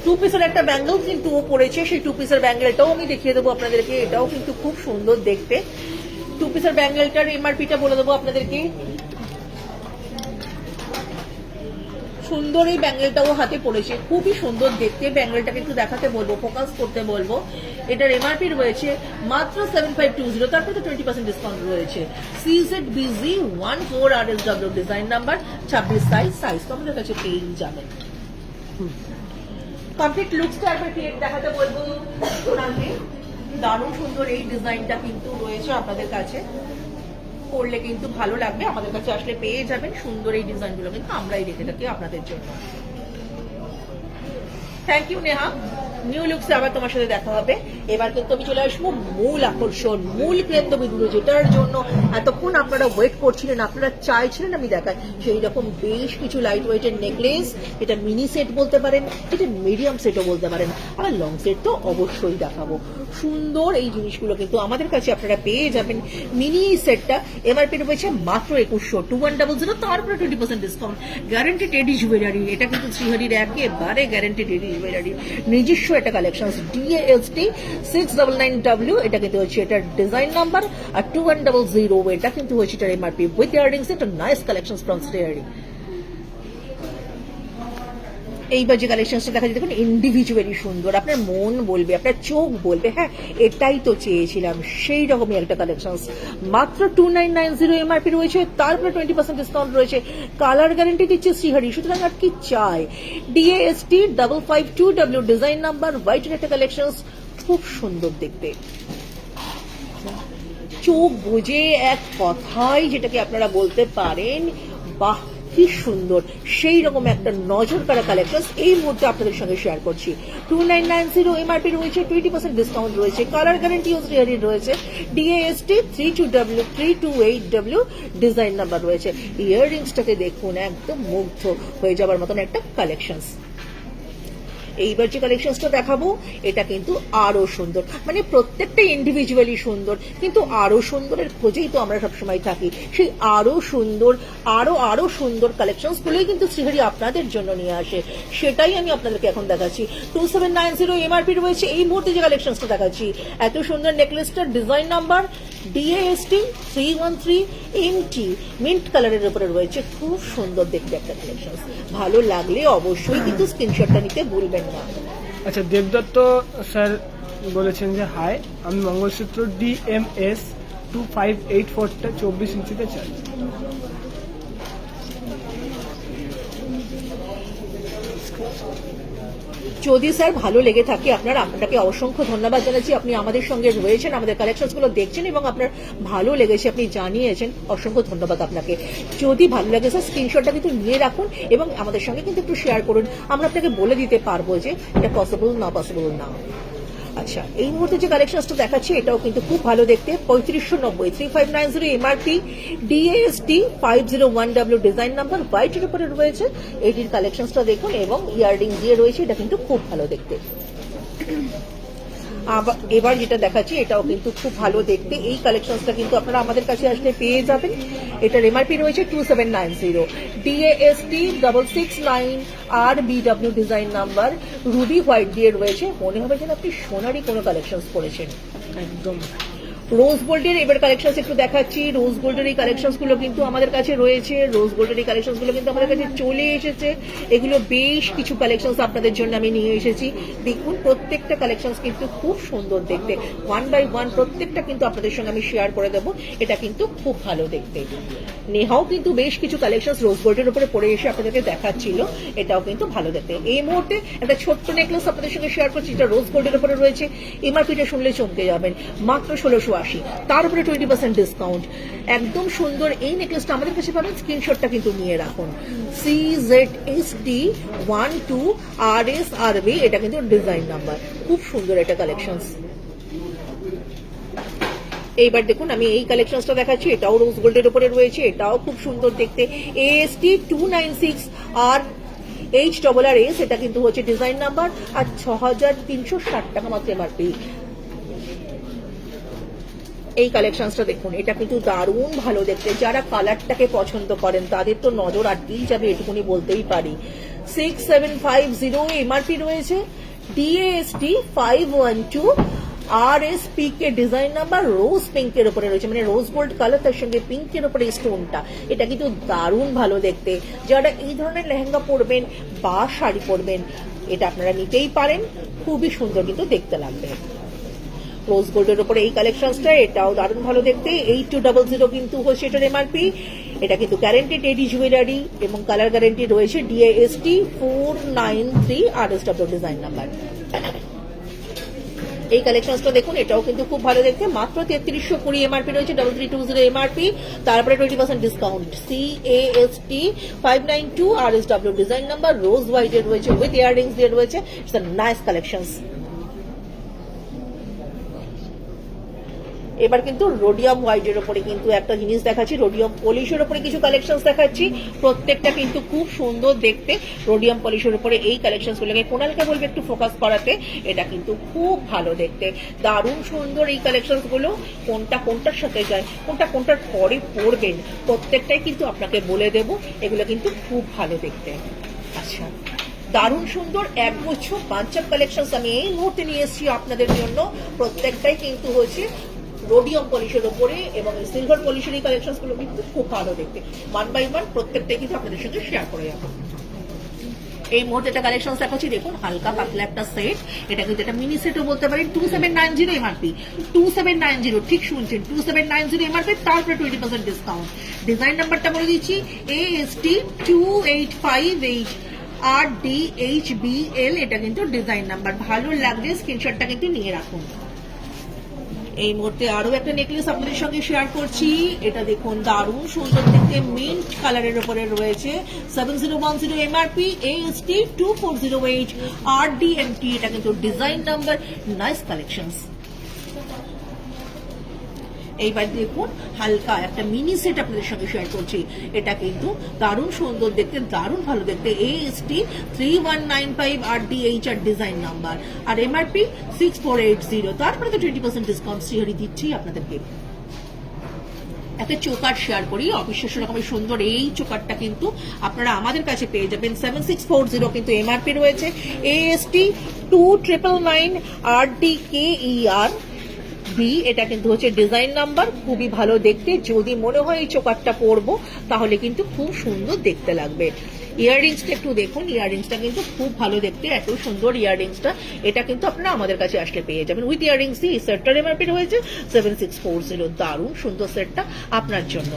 2 পিসের একটা ব্যাঙ্গেল কিন্তু পড়েছে, সেই 2 পিসের ব্যাঙ্গেলটাও আমি দেখিয়ে দেবো আপনাদেরকে, এটাও কিন্তু খুব সুন্দর দেখতে। 2 পিসের ব্যাঙ্গেলটার এমআরপিটা বলে দেবো আপনাদেরকে। সুন্দর এই ব্যাঙ্গেলটাও হাতে পড়েছে, খুবই সুন্দর দেখতে। ব্যাঙ্গেলটাকে একটু দেখাতে বলবো, ফোকাস করতে বলবো। এটার এমআরপি রয়েছে মাত্র 7520, তারপরে তো 20% ডিসকাউন্ট রয়েছে। CZBZ 14 RSW design number, 26 size তো আমাদের কাছে পেয়েই যাবেন। কমপ্লিট লুকসটা একবার দেখাতে বলবো ওনাকে। দারুণ সুন্দর এই ডিজাইনটা কিন্তু রয়েছে আপনাদের কাছে, করলে কিন্তু ভালো লাগবে, আমাদের কাছে আসলে পেয়ে যাবেন। সুন্দর এই ডিজাইনগুলো কিন্তু আমরাই রেখে থাকি আপনাদের জন্য। Thank you Neha. নিউ লুকসে আবার তোমার সাথে দেখা হবে। এবার কিন্তু আমি চলে আসবো মূল আকর্ষণ, মূল কেন্দ্রবিন্দু, যেটার জন্য এতক্ষণ আপনারা ওয়েট করছিলেন, আপনারা চাইছিলেন আমি দেখাই। সেই রকম বেশ কিছু লাইট ওয়েটের নেকলেস, এটা মিনি সেট বলতে পারেন, এটা মিডিয়াম সেটও বলতে পারেন, আবার লং সেট তো অবশ্যই দেখাবো। সুন্দর এই জিনিসগুলো কিন্তু আমাদের কাছে আপনারা পেয়ে যাবেন। মিনি এই সেটটা এমআরপি রয়েছে মাত্র 2100, 2100, তারপরে 20% ডিসকাউন্ট। গ্যারান্টি টেডি জুয়েলারি, এটা কিন্তু শ্রীহরির একেবারে গ্যারান্টি টেডি জুয়েলারি, নিজস্ব একটা কালেকশন। DAST 699W, এটা কিন্তু হচ্ছে এটার ডিজাইন নাম্বার, আর 2100 এটা কিন্তু হচ্ছে এটার এমআরপি উইথ ইয়াররিংস। এটা নাইস কালেকশন ফ্রম শ্রীহরি। এইবার যে কালেকশনটা দেখা যায় দেখুন, ইন্ডিভিজুয়ালি সুন্দর, আপনার মন বলবে, আপনার চোখ বলবে হ্যাঁ এটাই তো চেয়েছিলাম, সেই রকমই একটা কালেকশন। মাত্র 2990 এমআরপি রয়েছে, তারপরে 20% ডিসকাউন্ট রয়েছে, কালার গ্যারান্টি দিচ্ছে শ্রীহরি। সুতরাং আর কি চাই। DAST 552W ডিজাইন নাম্বার, হোয়াইটের একটা কালেকশন, খুব সুন্দর দেখতে, চোখ বুঝে এক কথায় যেটাকে আপনারা বলতে পারেন বাহ কি সুন্দর, সেই রকম একটা নজর কাড়া কালেকশন এই মুহূর্তে আপনাদের সঙ্গে শেয়ার করছি। 2990 এমআরপি রয়েছে, 20% ডিসকাউন্ট রয়েছে, কালার গ্যারান্টিও শ্রীহরির রয়েছে। DAST 328W ডিজাইন নাম্বার রয়েছে। ইয়াররিংসটাকে দেখুন, একদম মুগ্ধ হয়ে যাবার মতন একটা কালেকশন। এইবার যে কালেকশনটা দেখাবো এটা কিন্তু আরো সুন্দর, মানে প্রত্যেকটা ইন্ডিভিজুয়ালি সুন্দর, কিন্তু আরো সুন্দরের খোঁজেই তো আমরা সবসময় থাকি। সেই আরো সুন্দর, আরো সুন্দর কালেকশন গুলোই কিন্তু শ্রীহরি আপনাদের জন্য নিয়ে আসে, সেটাই আমি আপনাদেরকে এখন দেখাচ্ছি। 2790 এমআরপি রয়েছে। এই মুহূর্তে যে কালেকশনটা দেখাচ্ছি, এত সুন্দর নেকলেসটার design number DAST 313MT mint কালারের উপরে রয়েছে, খুব সুন্দর দেখতে একটা কালেকশন। ভালো লাগলে অবশ্যই কিন্তু স্ক্রিনশটটা নিতে ভুলবেন না। আচ্ছা, দেবদত্ত স্যার বলেছেন যে হাই, আমি মঙ্গলসূত্র DMS 2584টা 24 ইঞ্চিতে চাই। যদি স্যার ভালো লেগে থাকে আপনাকে অসংখ্য ধন্যবাদ জানাচ্ছি। আপনি আমাদের সঙ্গে রয়েছেন, আমাদের কালেকশনস গুলো দেখছেন এবং আপনার ভালো লেগেছে, আপনি জানিয়েছেন, অসংখ্য ধন্যবাদ আপনাকে। যদি ভালো লাগে স্যার স্ক্রিনশটটা কিন্তু নিয়ে রাখুন এবং আমাদের সঙ্গে কিন্তু একটু শেয়ার করুন, আমরা আপনাকে বলে দিতে পারবো যে এটা পসিবল না পসিবল না। আচ্ছা, এই মুহূর্তে যে কালেকশনটা দেখাচ্ছি এটাও কিন্তু খুব ভালো দেখতে, 3590 3590 MRP, DAST 501W design number, হোয়াইটের উপরে রয়েছে। এটির কালেকশনটা দেখুন এবং ইয়াররিং দিয়ে রয়েছে, এটা কিন্তু খুব ভালো দেখতে। এবার যেটা দেখাচ্ছি এটাও কিন্তু খুব ভালো দেখতে, এই কালেকশনটা কিন্তু আপনারা আমাদের কাছে আসলে পেয়ে যাবেন। এটার এমআরপি রয়েছে 2790, DAST 669RBW design number, Ruby white দিয়ে রয়েছে। মনে হবে যেন আপনি সোনারই কোনো কালেকশন করেছেন একদম। রোজ গোল্ডের এবার কালেকশন একটু দেখাচ্ছি। রোজ গোল্ডের এই কালেকশন গুলো কিন্তু আমাদের কাছে রয়েছে, রোজ গোল্ডের এই কালেকশন গুলো কিন্তু আমাদের কাছে চলে এসেছে। এগুলো বেশ কিছু কালেকশন আপনাদের জন্য আমি নিয়ে এসেছি। দেখুন প্রত্যেকটা কালেকশন কিন্তু খুব সুন্দর দেখতে, 1 by 1 প্রত্যেকটা কিন্তু আপনাদের সঙ্গে আমি শেয়ার করে দেবো। এটা কিন্তু খুব ভালো দেখতে। নেহাও কিন্তু বেশ কিছু কালেকশন রোজ গোল্ডের উপরে পড়ে এসে আপনাদেরকে দেখাচ্ছিল, এটাও কিন্তু ভালো দেখতে। এই মুহূর্তে একটা ছোট্ট নেকলেস আপনাদের সঙ্গে শেয়ার করছি, যেটা রোজ গোল্ডের উপরে রয়েছে। এমআরপিটা শুনলে চমকে যাবেন, মাত্র 1680, তার উপরে 20% ডিসকাউন্ট। একদম সুন্দর এই নেকলেসটা আমাদের কাছে পাবেন, স্ক্রিনশটটা কিন্তু নিয়ে রাখুন। CZST 12RSRB, এটা কিন্তু ডিজাইন নাম্বার, খুব সুন্দর একটা কালেকশন। এইবার দেখুন আমি এই কালেকশনটা দেখাচ্ছি, এটাও রোজ গোল্ডের উপরে রয়েছে, এটাও খুব সুন্দর দেখতে। AST 296RHRRS, এটা কিন্তু হচ্ছে ডিজাইন নাম্বার, আর 6360 টাকা মাত্র এমআরপি। এই কালেকশনটা দেখুন, এটা কিন্তু দারুণ ভালো দেখতে। যারা কালারটাকে পছন্দ করেন তাদের তো নজর আটকেই যাবে, এটুকুনি বলতেই পারি। 6750 এমআরপি রয়েছে, DAST 512RSP কে ডিজাইন নাম্বার, রোজ পিঙ্কের উপরে রয়েছে, মানে রোজ গোল্ড কালার তার সঙ্গে পিঙ্কের উপরে স্টোনটা, এটা কিন্তু দারুণ ভালো দেখতে। যারা এই ধরনের লেহেঙ্গা পরবেন বা শাড়ি পরবেন, এটা আপনারা নিতেই পারেন, খুবই সুন্দর কিন্তু দেখতে লাগবে। রোজ গোল্ডের উপরে এই কালেকশনটা, এটাও দারুণ ভালো দেখতে। 8200 কিন্তু হচ্ছে এটার এমআরপি। এটা কিন্তু গ্যারান্টি টেডি জুয়েলারি এবং কালার গ্যারান্টি রয়েছে। DAST 493RSW design number. এই কালেকশনসটা দেখুন, এটাও কিন্তু খুব ভালো দেখতে, মাত্র 3320 এমআরপি রয়েছে, 3320 এমআরপি, তারপরে 20% discount. CAST 592 RSW design number, rose white এর রয়েছে, উইথ ইয়াররিংস দিয়ে রয়েছে। It's a nice collections. এবার কিন্তু রোডিয়াম হোয়াইটের উপরে কিন্তু একটা জিনিস দেখাচ্ছি, রোডিয়াম পলিশের উপরে কিছু কালেকশন দেখাচ্ছি, প্রত্যেকটা কিন্তু খুব সুন্দর দেখতে। রোডিয়াম পলিশের উপরে এই কালেকশন গুলোকে কোনালকে বলবে একটু ফোকাস করাতে, এটা কিন্তু খুব ভালো দেখতে, দারুণ সুন্দর এই কালেকশন গুলো। কোনটা কোনটার সাথে যায়, কোনটা কোনটার পরে পরবেন, প্রত্যেকটাই কিন্তু আপনাকে বলে দেব। এগুলো কিন্তু খুব ভালো দেখতে। আচ্ছা, দারুণ সুন্দর একগুচ্ছ বাঞ্চ অফ কালেকশন আমি এই মুহূর্তে নিয়ে এসেছি আপনাদের জন্য। প্রত্যেকটাই কিন্তু হচ্ছে রোডিয়াম পলিশের উপরে এবং সিলভার পলিশের এই কালেকশন গুলো কিন্তু খুব ভালো দেখতে। 1 বাই 1 প্রত্যেকটাই কিন্তু আপনাদের সঙ্গে শেয়ার করে যাবো। এই মুহূর্তে একটা কালেকশন দেখাচ্ছি, দেখুন হালকা পাতলা একটা সেট, এটা কিন্তু একটা মিনি সেটও বলতে পারেন। 2790 এমআরপি, 2790, ঠিক শুনছেন, 2790 এমআরপি, তারপরে 20% ডিসকাউন্ট। ডিজাইন নাম্বারটা বলে দিচ্ছি, AST 2858 RDHBL, এটা কিন্তু ডিজাইন নাম্বার। ভালো লাগলে স্ক্রিনশটটা কিন্তু নিয়ে রাখুন। এই মুহূর্তে আরো একটা নেকলেস আপনাদের সঙ্গে শেয়ার করছি, এটা দেখুন দারুণ সুন্দর দেখতে, মিন্ট কালারের উপরে রয়েছে, 7010 এমআরপি, AST 2408 RDMT, এটা কিন্তু ডিজাইন নাম্বার। Nice collections. এইবার দেখুন হালকা একটা মিনি সেট আপনাদের সঙ্গে শেয়ার করছি, এটা কিন্তু দারুণ সুন্দর দেখতে, দারুণ ভালো দেখতে, AST 3195 RDHR ডিজাইন নাম্বার, আর এমআরপি 6480, তারপরে তো 20% ডিসকাউন্ট সিহারি দিচ্ছি আপনাদেরকে। একটা চোকার শেয়ার করি, অবিশ্বাস্য রকমের সুন্দর এই চোকারটা কিন্তু আপনারা আমাদের কাছে পেয়ে যাবেন। 7640 কিন্তু এমআরপি রয়েছে, AST 2999 RDKER B, এটা কিন্তু হচ্ছে ডিজাইন নাম্বার। খুবই ভালো দেখতে, যদি মনে হয় এই চোকারটা পরবো তাহলে কিন্তু খুব সুন্দর দেখতে লাগবে। ইয়াররিংসটা একটু দেখুন, ইয়াররিংসটা কিন্তু খুব ভালো দেখতে, এত সুন্দর ইয়াররিংসটা। এটা কিন্তু আপনারা আমাদের কাছে আসলে পেয়ে যাবেন উইথ ইয়াররিংস দিয়ে। এই সেটটার এমআরপি রয়েছে 7640, দারুণ সুন্দর সেটটা আপনার জন্য।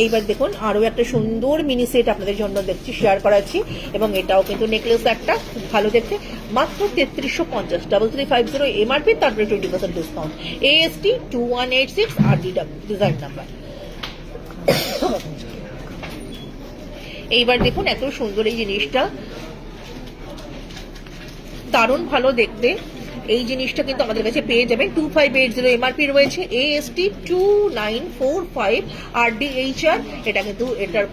এইবার দেখুন আরো একটা সুন্দর মিনি সেট আপনাদের জন্য দেখছি, শেয়ার করাচ্ছি, এবং এটাও কিন্তু নেকলেস একটা খুব ভালো দেখতে, মাত্র 3350, 3350 এমআরপি, তারপরে 20% discount. AST 2186 RDW design number. এইবার দেখুন এত সুন্দর এই জিনিসটা, দারুণ ভালো দেখতে। এই জিনিসটা কিন্তু আমাদের কাছে পেয়ে যাবেন, 2580 এমআরপি রয়েছে, AST 2945 RDHR, এটা কিন্তু এটার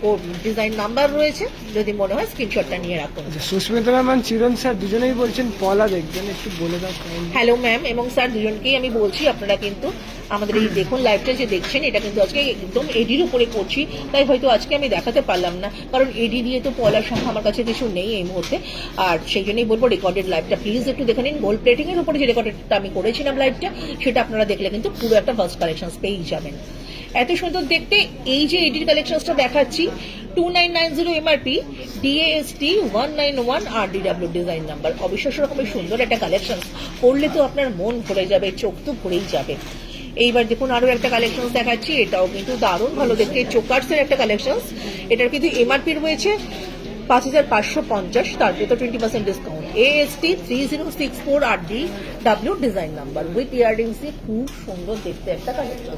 ডিজাইন নাম্বার রয়েছে। যদি মনে হয় স্ক্রিনশটটা নিয়ে রাখুন। সুস্মিতা ম্যাম আর চিরণ স্যার দুজনেই বলছেন পলা দেখবেন, একটু বলে দাও। হ্যালো ম্যাম এবং স্যার, দুজনকেই আমি বলছি, আপনারা কিন্তু আমাদের এই দেখুন লাইভটা যে দেখছেন, এটা কিন্তু আজকে একদম এডির উপরে করছি, তাই হয়তো আজকে আমি দেখাতে পারলাম না, কারণ এডি দিয়ে তো পলার সংখ্যা আমার কাছে কিছু নেই এই মুহূর্তে। আর সেই জন্যই বলবো রেকর্ডেড লাইভটা প্লিজ একটু দেখে নিন। গোল্ড প্লেটিং এর উপরে যে রেকর্ডেডটা আমি করেছিলাম লাইভটা, সেটা আপনারা দেখলে কিন্তু পুরো একটা ফার্স্ট কালেকশন পেয়ে যাবেন। এত সুন্দর দেখতে এই যে এডির কালেকশনটা দেখাচ্ছি, 2990 MRP, DAST 191 RDW design number. অবিশ্বাস্য রকমের সুন্দর একটা কালেকশন, পড়লে তো আপনার মন ভরে যাবে, চোখ তো ভরেই যাবে। এইবার দেখুন আরো একটা কালেকশন দেখাচ্ছি, এটাও কিন্তু দারুণ ভালো দেখতে, চোকার্সের একটা কালেকশন। এটার কিন্তু এমআরপি রয়েছে 5550, তারপরে তো 20% discount. AST 3064 RDW design number with earrings, খুব সুন্দর দেখতে একটা কালেকশন।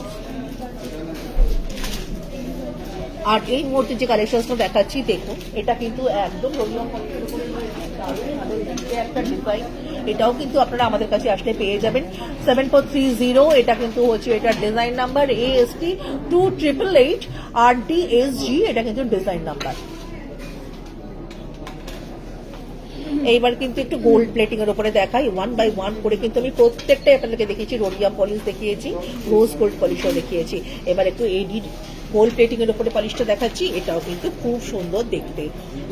আর এই মুহূর্তে যে কালেকশনটা দেখাচ্ছি দেখুন, এটা কিন্তু একদম রোডিয়াম পলিশের উপরে একটা ডিজাইন, এটাও কিন্তু আপনারা আমাদের কাছে আসলে পেয়ে যাবেন। 7430, এটা কিন্তু হচ্ছে এটার ডিজাইন নাম্বার, AST 2888 RDSG, এটা কিন্তু ডিজাইন নাম্বার। এইবার কিন্তু একটু গোল্ড প্লেটিং এর উপরে দেখাই, 1 বাই 1 করে কিন্তু আমি প্রত্যেকটাই আপনাদেরকে দেখিয়েছি। রোডিয়াম পলিশ দেখিয়েছি, রোজ গোল্ড পলিশও দেখিয়েছি। এবার একটু এডি গোল্ড প্লেটিং এর উপরে পলিশটা দেখাচ্ছি, এটাও কিন্তু খুব সুন্দর দেখতে।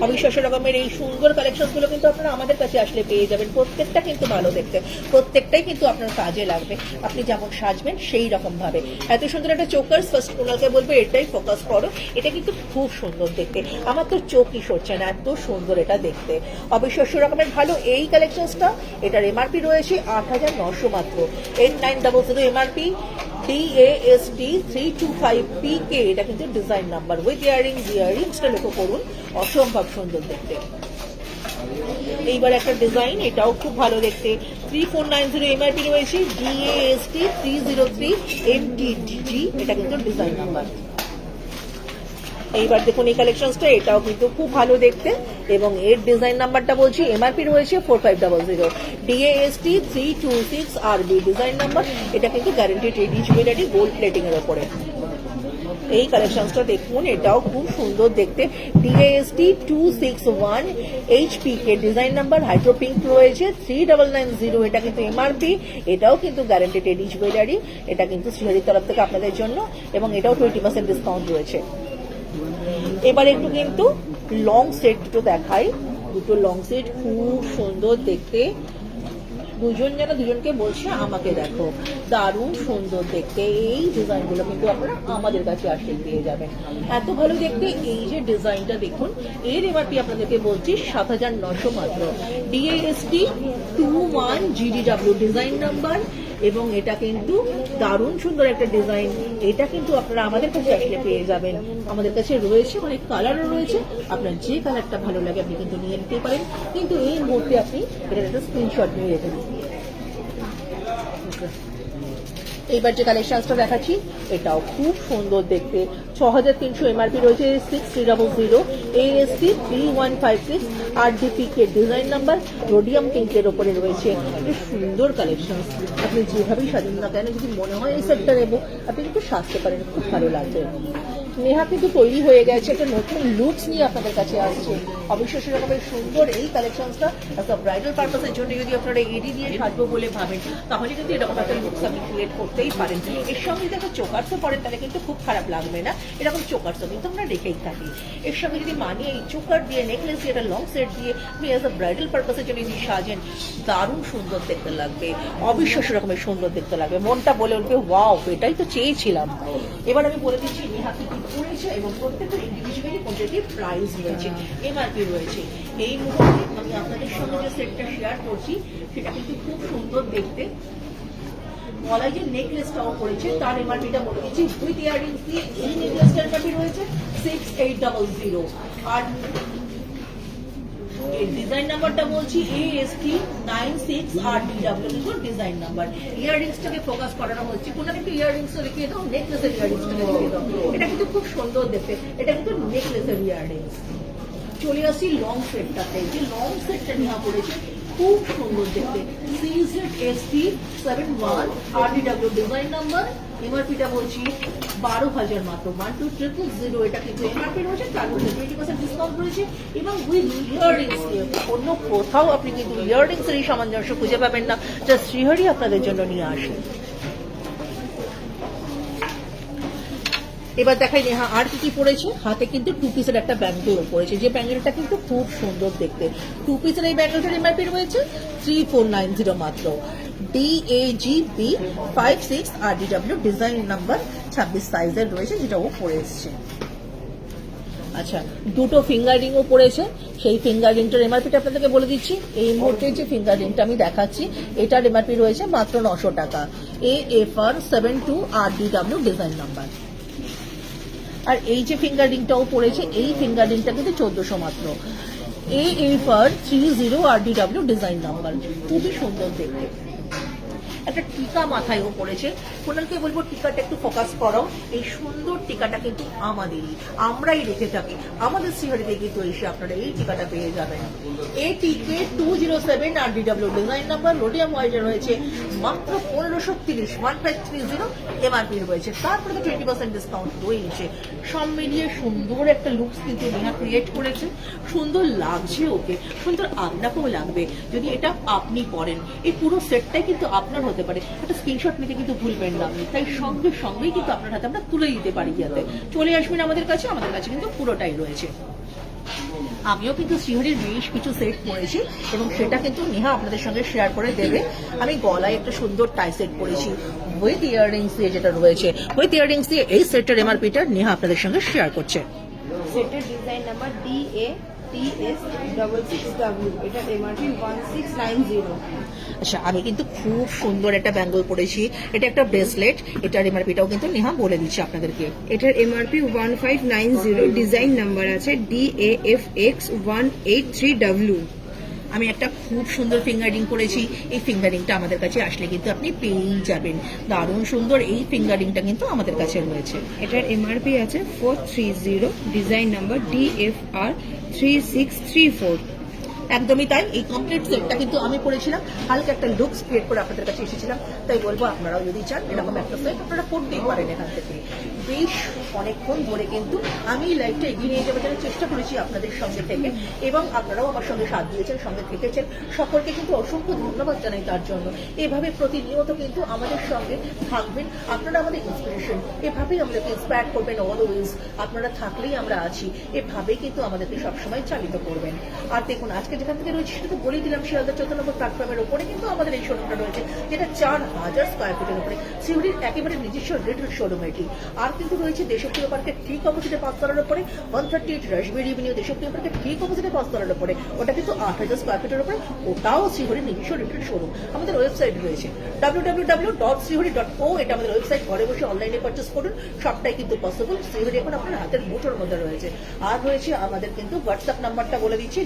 অবিশ্বাস্য রকমের এই সুন্দর কালেকশন গুলো কিন্তু আপনারা আমাদের কাছে আসলে পেয়ে যাবেন, প্রত্যেকটা কিন্তু ভালো দেখতে, প্রত্যেকটাই কিন্তু আপনার কাজে লাগবে। আপনি যেমন সাজবেন সেই রকম ভাবে। এত সুন্দর একটা চোকার্স, ফার্স্ট ওনাকে বলবো এটাই ফোকাস করো, এটা কিন্তু খুব সুন্দর দেখতে, আমার তো চোখই সরছে না, এত সুন্দর এটা দেখতে। অবিশ্বাস্য রকমের ভালো এই কালেকশনটা, এটার এমআরপি রয়েছে 8900 মাত্র, 8900 এমআরপি, DAST 325 PK, এটা কিন্তু ডিজাইন নাম্বার উইথ ইয়াররিংসটা লক্ষ্য করুন, অসম্ভব সুন্দর দেখতে। এইবার একটা ডিজাইন, এটাও খুব ভালো দেখতে, 3490 এমআরপি রয়েছে, DAST 303 MTG, এটা কিন্তু ডিজাইন নাম্বার। এইবার দেখুন এই কালেকশনসটা, এটাও কিন্তু খুব ভালো দেখতে এবং এর ডিজাইন নাম্বারটা বলছি, এমআরপি রয়েছে 4500, DAST 326 RB ডিজাইন নাম্বার, এটা কিন্তু guaranteed ready jewellery gold plating এর উপরে। এই কালেকশনসটা দেখুন, এটাও খুব সুন্দর দেখতে, DAST 261 HPK design number, hydro pink রয়েছে, 3990, এটা কিন্তু এমআরপি, এটাও কিন্তু গ্যারান্টেড রেডি জুয়েলারি, এটা কিন্তু শ্রীহরির তরফ থেকে আপনাদের জন্য, এবং এটাও 20% ডিসকাউন্ট রয়েছে। এবার একটু কিন্তু লং সেট দুটো দেখাই, দুটো লং সেট খুব সুন্দর দেখতে, দুজন যেন দুজনকে বলছে আমাকে দেখো, দারুণ সুন্দর দেখতে। এই ডিজাইনগুলো কিন্তু আপনারা আমাদের কাছে আসলে পেয়ে যাবেন, এত ভালো দেখতে। এই যে ডিজাইনটা দেখুন, এর এমআরপি আপনাদেরকে বলছি 7900 মাত্র, DAST 21 GDW ডিজাইন নাম্বার, এবং এটা কিন্তু দারুণ সুন্দর একটা ডিজাইন। এটা কিন্তু আপনারা আমাদের কাছে আসলে পেয়ে যাবেন, আমাদের কাছে রয়েছে অনেক কালারও রয়েছে, আপনার যে কালারটা ভালো লাগে আপনি কিন্তু নিয়ে নিতে পারেন, কিন্তু এই মুহূর্তে আপনি এটার একটা স্ক্রিনশট নিয়ে রেখে দিন। এইবার যে কালেকশনসটা দেখাচ্ছি, এটাও খুব সুন্দর দেখতে, 6300 এমআরপি রয়েছে, 6300 AST 3156 RDPK design number, rhodium পিঙ্কের ওপরে রয়েছে। সুন্দর কালেকশন, আপনি যেভাবেই সাজান না কেন, যদি মনে হয় এই সেটটা নেবো, আপনি কিন্তু সাজতে পারেন, খুব ভালো লাগবে। নেহা কিন্তু তৈরি হয়ে গেছে, একটা নতুন লুকস নিয়ে আপনাদের কাছে আসছে, অবিশ্বাস্য রকমের সুন্দর এই কালেকশনসটা। ব্রাইডাল পারপাসের জন্য যদি আপনারা এডি দিয়ে সাজবো বলে ভাবেন, তাহলে কিন্তু এরকম একটা লুকস আপনি ক্রিয়েট করতেই পারেন। এর সঙ্গে যদি একটা চোকারসও পরেন, তাহলে কিন্তু খুব খারাপ লাগবে না, এরকম চোকারসও কিন্তু আমরা রেখেই থাকি। এর সঙ্গে যদি মানিয়ে এই চোকার দিয়ে, নেকলেস দিয়ে, একটা লং সেট দিয়ে আপনি অ্যাজ আ ব্রাইডাল পারপাসের জন্য যদি সাজেন, দারুণ সুন্দর দেখতে লাগবে, অবিশ্বাস্য রকমের সুন্দর দেখতে লাগবে, মনটা বলে উঠবে ওয়াও, এটাই তো চেয়েছিলাম। এবার আমি বলে দিচ্ছি নেহা কি রয়েছে এবং প্রত্যেকটা ইন্ডিভিজুয়ালি কোয়ান্টিটি প্রাইস রয়েছে, এমআরপি রয়েছে। এই মুহূর্তে আমি আপনাদের সঙ্গে যে সেটটা শেয়ার করছি, সেটা কিন্তু খুব সুন্দর দেখতে। গলায় যে নেকলেসটাও পড়েছে, তার এমআরপিটা বলে দিচ্ছি, উইথ ইয়াররিংস দিয়ে এই নেকলেসটার এমআরপি রয়েছে 6800, আর এই ডিজাইন নাম্বারটা বলছি AST 96 RDW কিন্তু ডিজাইন নাম্বার। ইয়াররিংসটাকে ফোকাস করানো হচ্ছে, কোনো একটু ইয়াররিংসও দেখিয়ে দাও, নেকলেসের ইয়াররিংসটাকে দেখিয়ে দাও, এটা কিন্তু খুব সুন্দর দেখতে, এটা কিন্তু নেকলেসের ইয়াররিংস। চলে আসি লং সেটটাতে, যে লং সেটটা নেওয়া পড়েছে খুব সুন্দর দেখতে, CZST 71 RDW ডিজাইন নাম্বার, এমআরপিটা বলছি 12000 মাত্র, 12000, এটা কিন্তু এমআরপি রয়েছে, তার মধ্যে 20% ডিসকাউন্ট রয়েছে, এবং উইথ ইয়াররিংস দিয়ে অন্য কোথাও আপনি কিন্তু ইয়াররিংস এর সামঞ্জস্য খুঁজে পাবেন না, যা শ্রীহরি আপনাদের জন্য নিয়ে আসে। এবার দেখাই নেহা আর কি কি পড়েছে, হাতে কিন্তু 2 পিসের একটা ব্যাঙ্গেল পড়েছে, যে ব্যাঙ্গেলটা কিন্তু খুব সুন্দর দেখতে, 2 পিসের এই ব্যাঙ্গেলটার এমআরপি রয়েছে 3490 মাত্র, DAGB 56 RDW ডিজাইন নাম্বার, 26 সাইজের রয়েছে, যেটা ও পরে এসছে। আচ্ছা, দুটো ফিঙ্গার রিংও পড়েছে, সেই ফিঙ্গার রিংটার এমআরপিটা আপনাদেরকে বলে দিচ্ছি। এই মুহূর্তে যে ফিঙ্গার রিংটা আমি দেখাচ্ছি, এটার এমআরপি রয়েছে মাত্র 900 টাকা, AFR 72 RDW ডিজাইন নাম্বার। আর এই যে ফিঙ্গার রিংটাও পড়েছে, এই ফিঙ্গার রিংটা কিন্তু 1400 মাত্র, AFR 30 RDW ডিজাইন নাম্বার, খুবই সুন্দর দেখতে। একটা টিকা মাথায়ও পড়েছে, কোনালকে বলবো টিকাটা একটু ফোকাস করো, এই সুন্দর টিকাটা কিন্তু আমাদেরই, আমরাই রেখে থাকি, আমাদের শ্রীহরিতে কিন্তু এসে আপনারা এই টিকাটা পেয়ে যাবেন। ATK 207 RDW design number, rhodium ওয়াইজে রয়েছে মাত্র 1530, 1530 এমআরপি রয়েছে, তারপরে তো 20% ডিসকাউন্ট রয়েছে। সব মিলিয়ে সুন্দর একটা লুকস কিন্তু নেহা ক্রিয়েট করেছে, সুন্দর লাগছে ওকে, সুন্দর আপনাকেও লাগবে যদি এটা আপনি পরেন। এই পুরো সেটটাই কিন্তু আপনার হতে পারে, একটা স্ক্রিনশট নিতে কিন্তু ভুলবেন না, তাই সঙ্গে সঙ্গেই কিন্তু আপনার হাতে আমরা তুলে দিতে পারি, যাতে চলে আসবেন আমাদের কাছে কিন্তু পুরোটাই রয়েছে। আমিও কিন্তু শ্রীহরির বেশ কিছু সেট পরেছি এবং সেটা কিন্তু নেহা আপনাদের সঙ্গে শেয়ার করে দেবে। আমি গলায় একটা সুন্দর টাই সেট পরেছি উইথ ইয়াররিংস দিয়ে, যেটা রয়েছে উইথ ইয়াররিংস দিয়ে, এই সেটটার এমআরপিটা নেহা আপনাদের সঙ্গে শেয়ার করছে। সেটের ডিজাইন নাম্বার DATS66W, এটার এমআরপি 1690। আচ্ছা, আমি কিন্তু খুব সুন্দর একটা ব্যাঙ্গল পরেছি, এটা একটা ব্রেসলেট, এটার এমআরপিটাও কিন্তু নেহা বলে দিচ্ছি আপনাদেরকে। এটার এমআরপি 1590, ডিজাইন নাম্বার আছে DAFX 183W। আমি একটা খুব সুন্দর ফিঙ্গারিং করেছি। এই ফিঙ্গারিংটা আমাদের কাছে আসলে কিন্তু আপনি পেয়েই যাবেন। দারুণ সুন্দর এই ফিঙ্গারিংটা কিন্তু আমাদের কাছে রয়েছে। এটার এমআরপি আছে 430, ডিজাইন নাম্বার DFR 3634। একদমই তাই। এই কমপ্লিট সেটটা কিন্তু আমি পরেছিলাম, হালকা একটা লুকস ক্রিয়েট করে আপনাদের কাছে এসেছিলাম। তাই বলবো আপনারাও যদি চান এরকম একটা সেট আপনারা করতেই পারেন এখান থেকে। বেশ অনেকক্ষণ ধরে কিন্তু আমি লাইফটা এগিয়ে নিয়ে যাওয়ার জন্য চেষ্টা করেছি আপনাদের সঙ্গে থেকে, এবং আপনারাও আমার সঙ্গে সাথ দিয়েছেন, সঙ্গে থেকেছেন। সকলকে কিন্তু অসংখ্য ধন্যবাদ জানাই তার জন্য। এভাবে প্রতিনিয়ত কিন্তু আমাদের সঙ্গে থাকবেন, আপনারা আমাদের ইন্সপিরেশন। এভাবেই আমাদেরকে ইন্সপায়ার করবেন অলওয়েজ। আপনারা থাকলেই আমরা আছি, এভাবেই কিন্তু আমাদেরকে সবসময় চালিত করবেন। আর দেখুন আজকে যেখান থেকে রয়েছে সেটা তো বলেই দিলাম, শিয়ালদা 14 নম্বর প্ল্যাটফর্মের উপরে কিন্তু আমাদের এই শোরুমটা রয়েছে, যেটা 4000 স্কোয়ার ফিটের উপরে। সিউড়ির একেবারে নিজস্ব রিটেল শোরুম এটি। আর কিন্তু রয়েছে দেশপ্রিয় পার্কের ঠিক অপোজিটে 5 তলার উপরে 138 রাসবেরি এভিনিউ, দেশপ্রিয় পার্কের ঠিক অপোজিটে 5 তলার উপরে। ওটা কিন্তু 8000 স্কোয়ার ফিটের উপরে, ওটাও সিউড়ির নিজস্ব রিটেল শোরুম। আমাদের ওয়েবসাইট রয়েছে www.sihori.co। এটা আমাদের ওয়েবসাইট, ঘরে বসে অনলাইনে পারচেস করুন, সবটাই কিন্তু পসিবল। সিউড়ি এখন আপনার হাতের মুঠোর মধ্যে রয়েছে। আর রয়েছে আমাদের কিন্তু হোয়াটসঅ্যাপ নাম্বারটা বলে দিচ্ছি,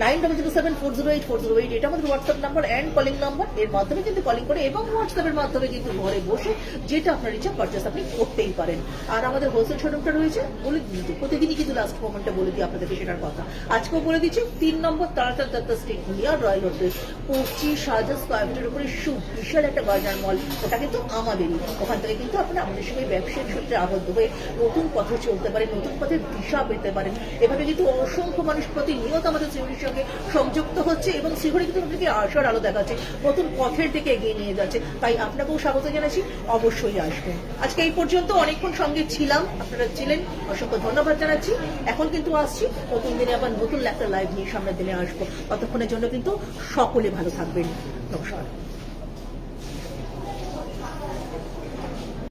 9007408408। এটা আমাদের WhatsApp number and calling number. এর মাধ্যমে কিন্তু কলিং করে এবং হোয়াটসঅ্যাপের মাধ্যমে কিন্তু ঘরে বসে যেটা আপনার ইচ্ছা পারচেস আপনি করতেই পারেন। আর আমাদের হোলসেল শোরুমটা রয়েছে, বলে দিই প্রতিদিনই কিন্তু লাস্ট মোমেন্টে বলে দিই আপনাদেরকে সেটার কথা। আজকেও বলে দিচ্ছি, 3 নম্বর তারাতার Dutta street near Royal Hotel, 25,000 square ফিটের উপরে বিশাল একটা বাজার মল। ওটা কিন্তু আমাদেরই। ওখান থেকে কিন্তু আপনারা আমাদের সঙ্গে ব্যবসায়িক সূত্রে আবদ্ধ হয়ে নতুন পথে চলতে পারেন, নতুন পথের দিশা পেতে পারেন। এভাবে কিন্তু অসংখ্য মানুষ প্রতিনিয়ত আমাদের সিউড়ির সঙ্গে সংযুক্ত হচ্ছে এবং সিউড়ি কিন্তু আপনাকে আশার আলো দেখাচ্ছে, নতুন পথের দিকে এগিয়ে নিয়ে যাচ্ছে। তাই আপনাকেও স্বাগত জানাচ্ছি, অবশ্যই আসবেন। আজকে এই পর্যন্ত অনেকক্ষণ সঙ্গে ছিলাম, আপনারা ছিলেন, অসংখ্য ধন্যবাদ জানাচ্ছি। এখন কিন্তু আসছি নতুন দিনে, আবার নতুন একটা লাইভ নিয়ে সামনের দিনে আসবো। ততক্ষণের জন্য কিন্তু সকলে ভালো থাকবেন। নমস্কার।